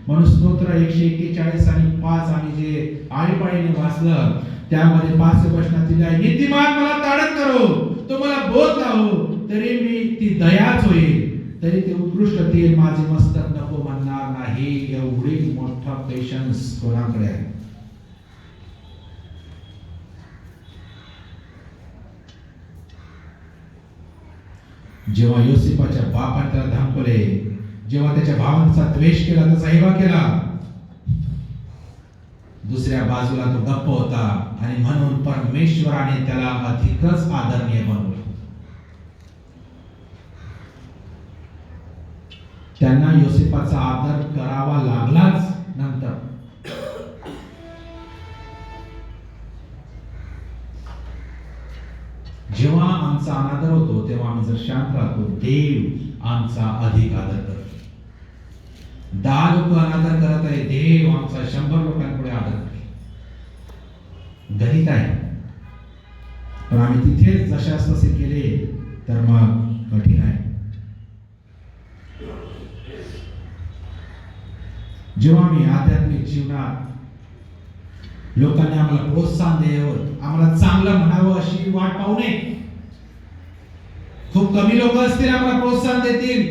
म्हणून स्तोत्र 141 आणि 5 आम्ही जे आळीपाळीने वाचलं त्यामध्ये 5 वचनात दिलं आहे, नीतिमान मला ताडण करो, तो मला बोध लावो, तरी मी ती दयाच होईल, तरी ते उत्कृष्ट तेल माझे मस्तक नको म्हणणार नाही. एवढी मोठा पेशन्स कोणाकडे आहे? जेव्हा योसेफाच्या बापाने त्याला धमकवले, जेव्हा त्याच्या भावांचा द्वेष केला, त्याचा हेवा केला, दुसऱ्या बाजूला तो गप्प होता आणि म्हणून परमेश्वराने त्याला अधिकच आदरणीय बनवलं. त्यांना योसेफाचा आदर करावा लागलाच. नंतर जेव्हा आमचा अनादर होतो तेव्हा आम्ही जर शांत राहतो, देव आमचा अधिक आदर करतो. 10 लोक अनादर करत आहे, देव आमचा 100 लोकांपुढे आदर करतो. गणित आहे. पण आम्ही तिथे जशास तसे केले तर मग कठीण आहे. जेव्हा आम्ही आध्यात्मिक जीवनात लोकांनी आम्हाला प्रोत्साहन द्यावं, आम्हाला चांगलं म्हणावं अशी वाट पाहू नये. खूप कमी लोक असतील आम्हाला प्रोत्साहन देतील,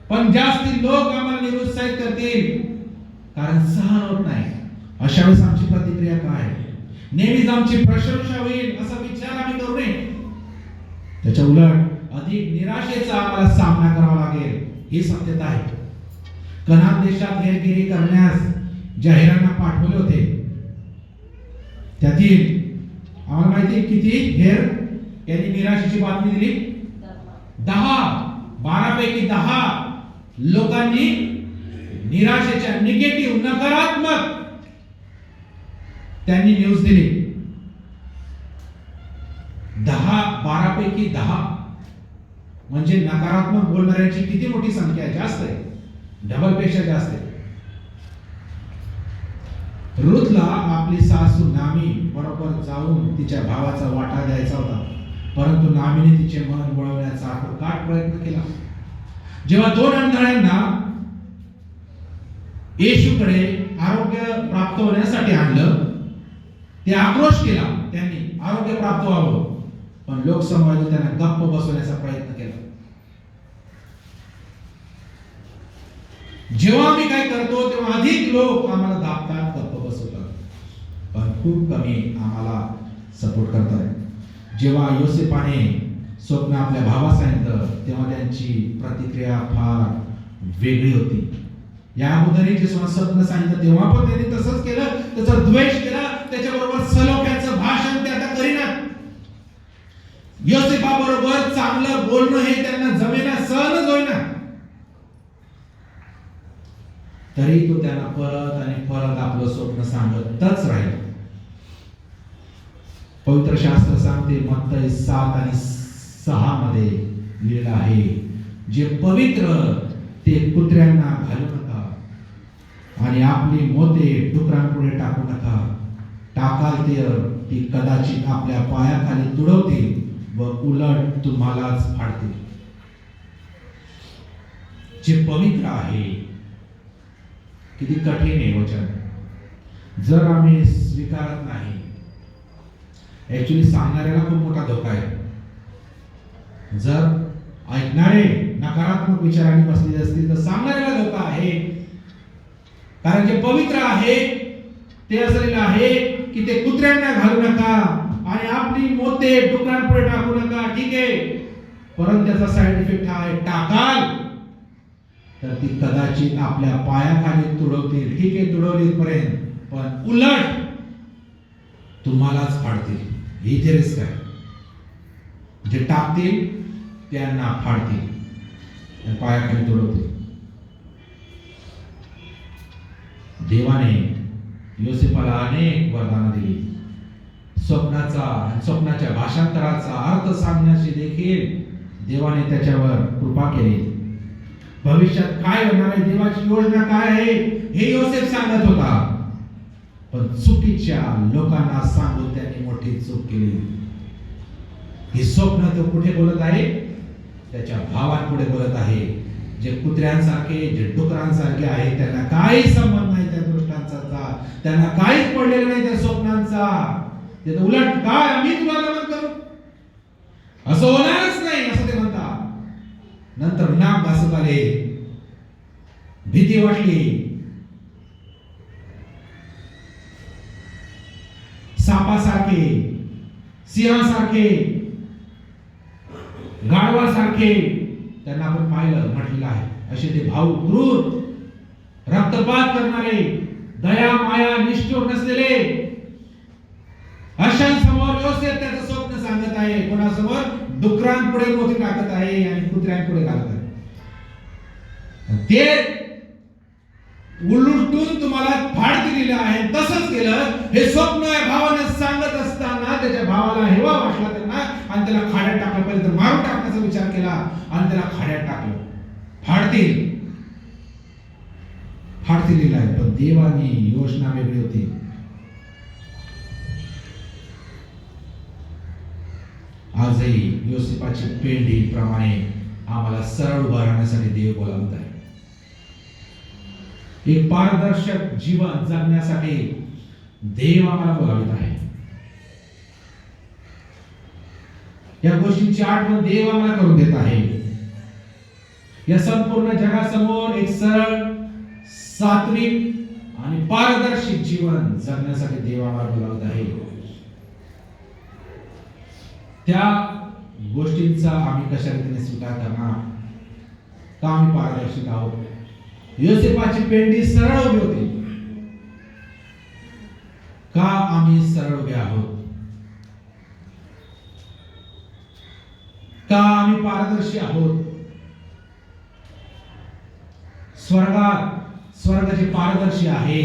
पण जास्ती लोक आम्हाला निरुत्साहित करतील, कारण सहन होत नाही. अशा वेळेस आमची प्रतिक्रिया काय? नेहमीच आमची प्रशंसा होईल असा विचार आम्ही करू नये. त्याच्या उलट अधिक निराशेचा आम्हाला सामना करावा लागेल, ही सत्यता आहे. कनान देशात हेरगिरी करण्यास जाहिरांना पाठवले होते, त्यातील आम्हाला माहिती किती हेर यांनी निराशेची बातमी दिली. 12 पैकी 10 लोकांनी निराशेच्या निगेटिव्ह नकारात्मक त्यांनी न्यूज दिली. 12 पैकी 10 म्हणजे नकारात्मक बोलणाऱ्यांची किती मोठी संख्या आहे? जास्त आहे, डबल पेक्षा जास्त आहे. रुथला आपली सासू नामी बरोबर जाऊन तिच्या भावाचा वाटा द्यायचा होता, परंतु नामीने तिचे मन वळवण्याचा आटोकाट प्रयत्न केला. जेव्हा 2 अंधळ्यांना येशूकडे आरोग्य प्राप्त होण्यासाठी आणलं, ते आक्रोश केला, त्यांनी आरोग्य प्राप्त व्हावं, पण लोकसमोर त्यांना गप्प बसवण्याचा प्रयत्न केला. जेव्हा आम्ही काय करतो तेव्हा अधिक लोक आम्हाला दाबतात, गप्प बसवतात, पण खूप कमी आम्हाला सपोर्ट करतात. जेव्हा योसेफाने स्वप्न आपल्या भावास सांगितलं तेव्हा त्यांची प्रतिक्रिया फार वेगळी होती. या अगोदरही जे स्वप्न सांगितलं तेव्हा पण त्यांनी तसंच केलं, त्याचा द्वेष केला, त्याच्याबरोबर सलोख्याचं भाषण ते आता करीनात. योसेफाबरोबर चांगलं बोलणं हे त्यांना जमेना, सहनच होईना. तरी तो त्यांना परत आणि परत आपलं स्वप्न सांगतच राहील. पवित्र शास्त्र सांगते मत्ती 7 आणि 6 मध्ये लिहिलं आहे, जे पवित्र ते कुत्र्यांना घालू नका आणि आपली मोते डुकरांपुढे टाकू नका. टाकाल तर ती कदाचित आपल्या पायाखाली तुडवतील व उलट तुम्हालाच फाडतील. जे पवित्र आहे, किती कठीण आहे वचन. जर आम्ही स्वीकारत नाही, ऍक्च्युली सांगणाऱ्याला खूप मोठा धोका आहे. जर ऐकणारे नकारात्मक विचारांनी बसलेले असतील तर सांगणाऱ्याला धोका आहे. कारण जे पवित्र आहे ते असलेलं आहे की ते कुत्र्यांना घालू नका आणि आपली मोते डुकरांपुढे टाकू नका. ठीक आहे, परंतु त्याचा साइड इफेक्ट हा आहे, टाकाल तर ती कदाचित आपल्या पायाखाली तुडवतील. ठीक आहे, तुडवली पर्यंत, पण उलट तुम्हालाच फाडतील. इथे रिस्क आहे. जे टाकतील त्यांना फाडतील, पायाखाली तुडवतील. देवाने योसेफाला अनेक वरदानं दिली. स्वप्नाचा आणि स्वप्नाच्या भाषांतराचा अर्थ सांगण्याची देखील देवाने त्याच्यावर कृपा केली. भविष्यात काय होणार आहे, देवाची योजना काय आहे हे योसेफ सांगत होता, पण चुकीच्या लोकांना सांगून त्यांनी मोठी चूक केली. ही स्वप्न तो कुठे बोलत आहे? त्याच्या भावांपुढे बोलत आहे. जे कुत्र्यांसारखे, जे डुकरांसारखे आहे, त्यांना काही संबंध नाही त्या दृष्टांचा, त्यांना काहीच पडलेलं नाही त्या स्वप्नांचा. ते उलट काय आम्ही तुला नमन करू, असं होणारच नाही असं ते म्हणतात. नंतर नाक घासत आले, भीती वाटली, सापासारखे, सिंहासारखे, गाढवासारखे त्यांना आपण पाहिलं, म्हटलेलं आहे. असे ते भाऊ क्रूर, रक्तपात करणारे, दया माया निष्ठुर नसलेले, अशांसमोर योसेफ त्याचं स्वप्न सांगत आहे. कोणासमोर? डुकरांपुढे मोती टाकत आहे आणि कुत्र्यांपुढे घालत आहे. ते उलटून तुम्हाला फाड दिलेलं आहे. तसंच केलं. हे स्वप्न भावाने सांगत असताना त्याच्या भावाला हेवा वाटला त्यांना आणि त्याला खाड्यात टाकलं. पहिले तर मारून टाकण्याचा विचार केला आणि त्याला खाड्यात टाकलं. फाडतील लिहिलं आहे, पण देवानी योजना वेगळी होती. आजही योसेफाची पेंढी प्रमाणे आम्हाला सरळ उभा राहण्यासाठी देव बोलावत आहे. एक पारदर्शक जीवन जगण्यासाठी देव आम्हाला बोलावत आहे. या गोष्टींची आठवण देव आम्हाला करून देत आहे. या संपूर्ण जगासमोर एक सरळ, सात्विक आणि पारदर्शक जीवन जगण्यासाठी देव आम्हाला बोलावत आहे. त्या गोष्टींचा आम्ही कशा रीतीने स्वीकार करणार? का आम्ही पारदर्शक आहोत? योसेफाची पेंढी सरळ उभी होती. का आम्ही सरळ उभे आहोत? का आम्ही पारदर्शी आहोत? स्वर्ग जे पारदर्शी आहे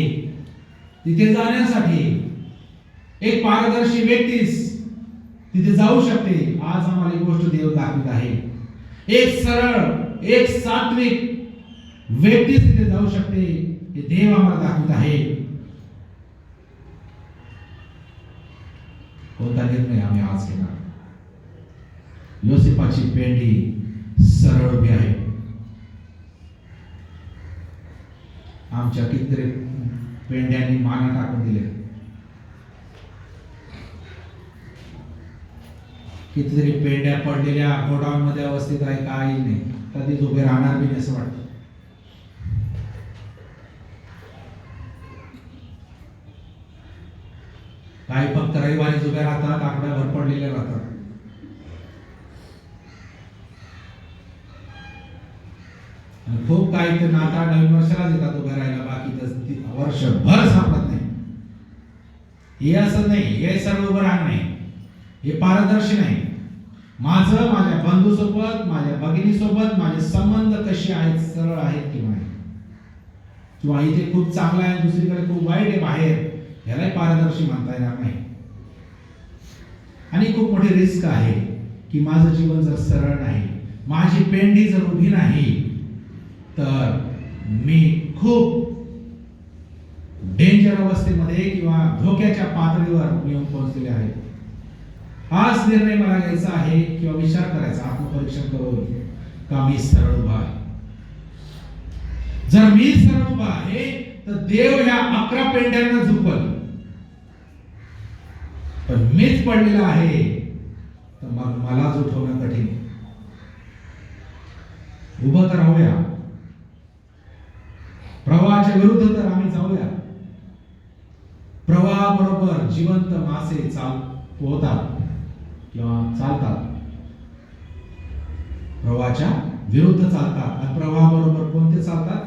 तिथे जाण्यासाठी एक पारदर्शी व्यक्तीच तिथे जाऊ शकते. आज आम्हाला एक गोष्ट देव दाखवत आहे. एक सरळ, एक सात्विक व्यक्ती तिथे जाऊ शकते हे देव आम्हाला दाखवत आहे. कोणता निर्णय आम्ही आज घेणार? योसेफाची पेंढी सरळ उभी आहे. आमच्या कितीतरी पेंड्यांनी माना टाकून दिले, कितीतरी पेंड्या पडलेल्या गोडाऊन मध्ये अवस्थित आहे, काही नाही, कधीच उभे राहणार बी नाही असं वाटतं. काही फक्त रविवारी उभे राहतात, आठवड्याभर पडलेले राहतात. काही तर नाता नवीन वर्षालाच येतात उभ्या राहायला, बाकी तर वर्षभर सापडत नाही. हे असं नाही, हे सर्व उभं राहणं नाही, हे पारदर्शी नाही. माझं माझ्या बंधूसोबत, माझ्या भगिनीसोबत माझे संबंध कसे आहेत, सरळ आहेत किंवा नाही, किंवा इथे खूप चांगला आहे दुसरीकडे खूप वाईट आहे बाहेर, ह्यालाही पारदर्शी म्हणता येणार नाही. आणि खूप मोठी रिस्क आहे की माझं जीवन जर सरळ नाही, माझी पेंडी जर उभी नाही, तर मी खूप डेंजर अवस्थेमध्ये किंवा धोक्याच्या पातळीवर मी येऊन पोहोचलेले आहे. हाच निर्णय मला घ्यायचा आहे किंवा विचार करायचा, आत्मपरीक्षण करून, का मी सरळ उभा आहे. जर मी सरळ उभा आहे तर देव ह्या 11 पेंड्यांना झुकवल, पण मीच पडलेला आहे तर मग मला उठवणं कठीण. उभं तर राहूया, प्रवाहाच्या विरुद्ध तर आम्ही जाऊया. प्रवाहाबरोबर जिवंत मासे पोहतात किंवा चालतात, प्रवाहाच्या विरुद्ध चालतात. आणि प्रवाहाबरोबर कोणते चालतात?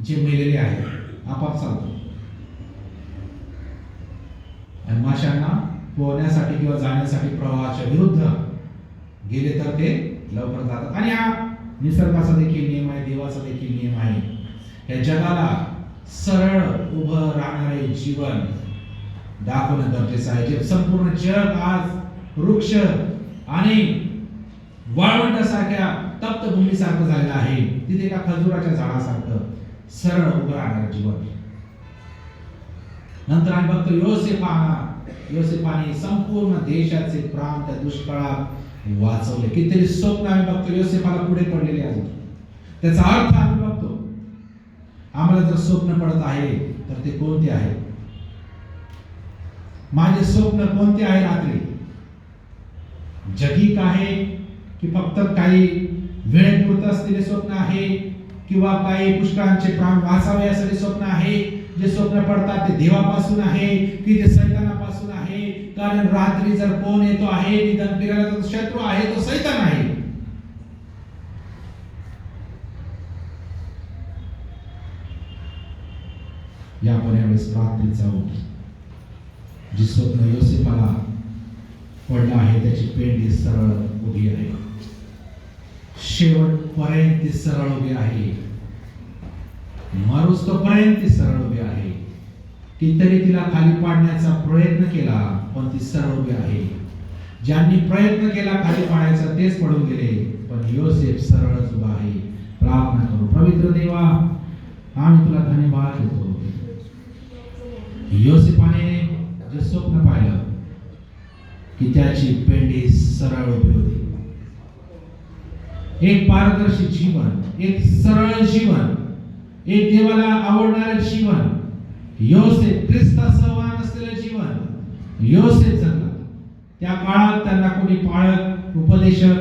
जे मेलेले आहेत, आपाप चालतात. आणि माशांना पोहण्यासाठी किंवा जाण्यासाठी प्रवाहाच्या विरुद्ध गेले तर ते लवकर जातात. आणि हा निसर्गाचा देखील नियम आहे, देवाचा देखील नियम आहे. या जगाला सरळ उभं राहणारे जीवन दाखवणं गरजेचं आहे. जे संपूर्ण जग आज वृक्ष आणि वाळवंटासारख्या तप्त भूमीसारखं झालेलं आहे, तिथे एका खजुराच्या झाडासारखं सरळ उभं राहणारं जीवन. नंतर आम्ही बघतो योसेफाने संपूर्ण देशाचे प्राण त्या दुष्काळात वाचवले. कितीतरी स्वप्न आम्ही बघतो योसेफाला पुढे पडलेले आहेत. त्याचा अर्थ आम्ही बघतो. आम्हाला जर स्वप्न पडत आहे तर ते कोणते आहे? माझे स्वप्न कोणते आहे? रात्री जगिक आहे की फक्त काही वेळेपुरतं असलेले स्वप्न आहे, किंवा काही पुष्कळांचे प्राण वाचावे असलेले स्वप्न आहे? जे स्वप्न पडतात ते देवापासून आहे की ते सैतानापासून आहे? कारण रात्री जर कोण येतो आहे निधन फिरायला, तो शत्रू आहे, तो सैतान आहे. या आपण यावेळेस प्रार्थनेत जाऊ. जी स्वप्न योसेफाला पडलं आहे त्याची पेंडी सरळ उभी आहे, शेवटपर्यंत ती सरळ उभी आहे, मरुस्तोपर्यंत ती सरळ उभी आहे. कितीतरी तिला खाली पाडण्याचा प्रयत्न केला पण ती सरळ उभी आहे. ज्यांनी प्रयत्न केला खाली पाडायचा तेच पडून गेले, पण योसेफ सरळच उभा आहे. प्रार्थना करू. पवित्र देवा, आम्ही तुला धन्यवाद देतो. योसेफाने जे स्वप्न पाहिलं की त्याची पेंडी सरळ उभी होती. एक पारदर्शी जीवन, एक सरळ जीवन, एक देवाला आवडणारे जीवन, योसेफ ख्रिस्तासमान असलेले जीवन योसेफ जगला. त्या काळात त्यांना कोणी पाळक, उपदेशक,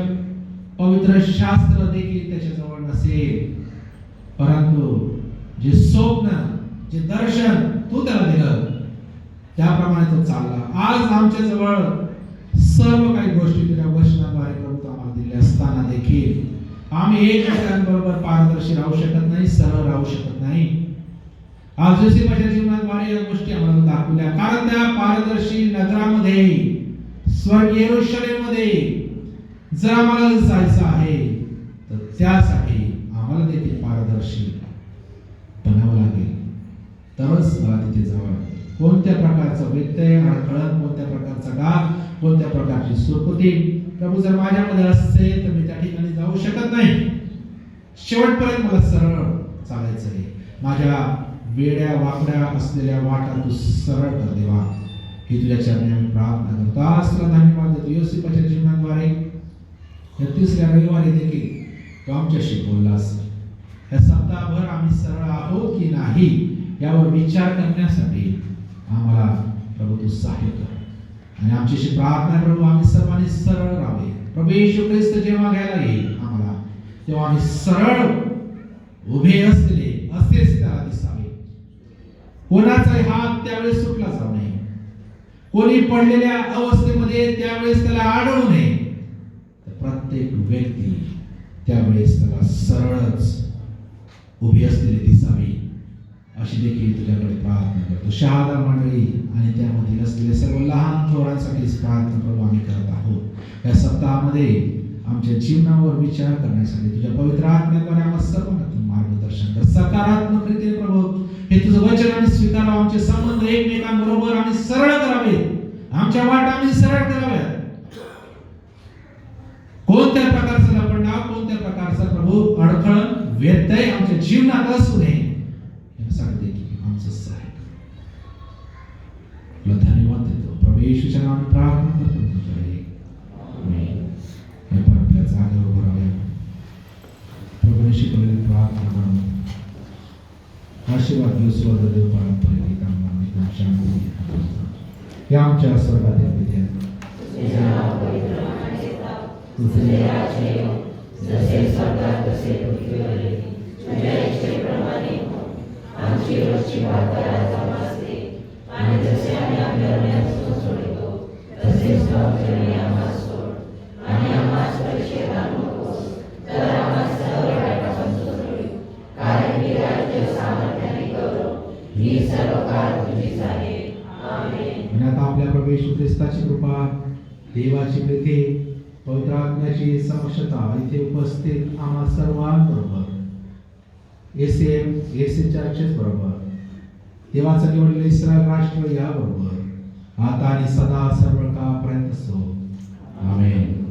पवित्र शास्त्र देखील त्याच्याजवळ नसेल, परंतु जे स्वप्न, जे दर्शन तू त्याला दिलं त्याप्रमाणे तो चालला. आज आमच्या जवळ सर्व काही गोष्टी तुझ्या वचनाद्वारे प्रभू आम्हाला दिल्या असताना देखील आम्ही एकमेकांबरोबर पारदर्शी राहू शकत नाही, सरळ राहू शकत नाही. आज योसेफाच्या जीवनाद्वारे या गोष्टी आम्हाला दाखवल्या. कारण त्या पारदर्शी नगरामध्ये, स्वर्गीय यरूशलेममध्ये जर आम्हाला जायचं आहे तर त्यासाठी आम्हाला देखील पारदर्शी बनावं लागेल, तरच मला तिथे जावं लागेल. कोणत्या प्रकारचा व्यत्यय, अडथळा, कोणत्या प्रकारचा डाग, कोणत्या प्रकारची सुरकुती प्रभू जर माझ्यामध्ये असेल तर मी त्या ठिकाणी जाऊ शकत नाही. शेवटपर्यंत मला सरळ चालायचं आहे. माझ्या वेड्या वाकड्या असलेल्या वाटा तू सरळ कर देवा, ही तुझ्या चरणी आम्ही प्रार्थना करतो. आज तुला धन्यवाद देतो. योसेफाच्या जीवनाद्वारे या तिसऱ्या रविवारी देखील तू आमच्याशी बोललास. या सप्ताहभर आम्ही सरळ आहोत की नाही यावर विचार करण्यासाठी आम्हाला प्रभू तू सहाय्य कर. आणि आमच्याशी प्रार्थना प्रभू आम्ही सर्वांनी सरळ राहावे. प्रभू येशू ख्रिस्त जेव्हा घ्यायला येईल आम्हाला, तेव्हा आम्ही सरळ उभे असलेले असेच त्याला दिसावे. कोणाचाही हात त्यावेळेस सुटला जाऊ नये. कोणी पडलेल्या अवस्थेमध्ये त्यावेळेस त्याला आढळू नये. प्रत्येक व्यक्ती त्यावेळेस त्याला सरळच उभी असलेली दिसावी अशी देखील तुझ्याकडे प्रार्थना करतो. शहादा मंडळी आणि त्यामधील असलेले सर्व लहान थोरांसाठी प्रार्थना करू आम्ही करत आहोत. या सप्ताहामध्ये आमच्या जीवनावर विचार करण्यासाठी तुझ्या पवित्र आत्म्याद्वारे आम्हाला सर्वांना तू मार्गदर्शन कर. सकारात्मक रीतीने प्रभू हे तुझं वचन आम्ही स्वीकारावं. आमचे संबंध एकमेकांबरोबर आम्ही सरळ करावेत. आमच्या वाटा आम्ही सरळ कराव्यात. कोणत्या प्रकारचा लपंडाव, कोणत्या प्रकारचा प्रभू अडखळण, व्यत्यय आमच्या जीवनात असू नये यासाठी देखील आमचं सहाय्य कर. तुला धन्यवाद देतो. प्रभू येशूच्या नावाने प्रार्थना करतो. आपण आपल्या जागेवर उभं राहूया. प्रभूने शिकवलेली प्रार्थना म्हणून आशीर्वाद घेऊ. स्वर्ग देव पारंपरिक शांती या आमच्या स्वर्गातील विद्या तुझे राज्य येवो, जसे स्वर्गात तसे पृथ्वीवर येते. तुझ्या इच्छेप्रमाणे हो. आमची रोजची भाकर आज आम्हास दे, आणि जसे आम्ही आपल्या ऋणांना सोडतो तसेच तू आमचे ऋण आम्हास सोड, आणि आम्हास परीक्षेत आणू नकोस, तर आम्हास सर्व वाईटापासून सोडव. कारण की राज्य, सामर्थ्य आणि गौरव ही सर्व काळ तुझीच आहे. आमेन. आणि आता आपल्या प्रभू येशू ख्रिस्ताची कृपा, देवाची प्रीती, पवित्र आत्म्याची समक्षता इथे उपस्थित आम्हा सर्वांबरोबर एसी चर्चेस बरोबर, देवाचं निवडलेलं इस्रायल राष्ट्र या बरोबर आता आणि सदा सर्व काळापर्यंत असो. आमेन.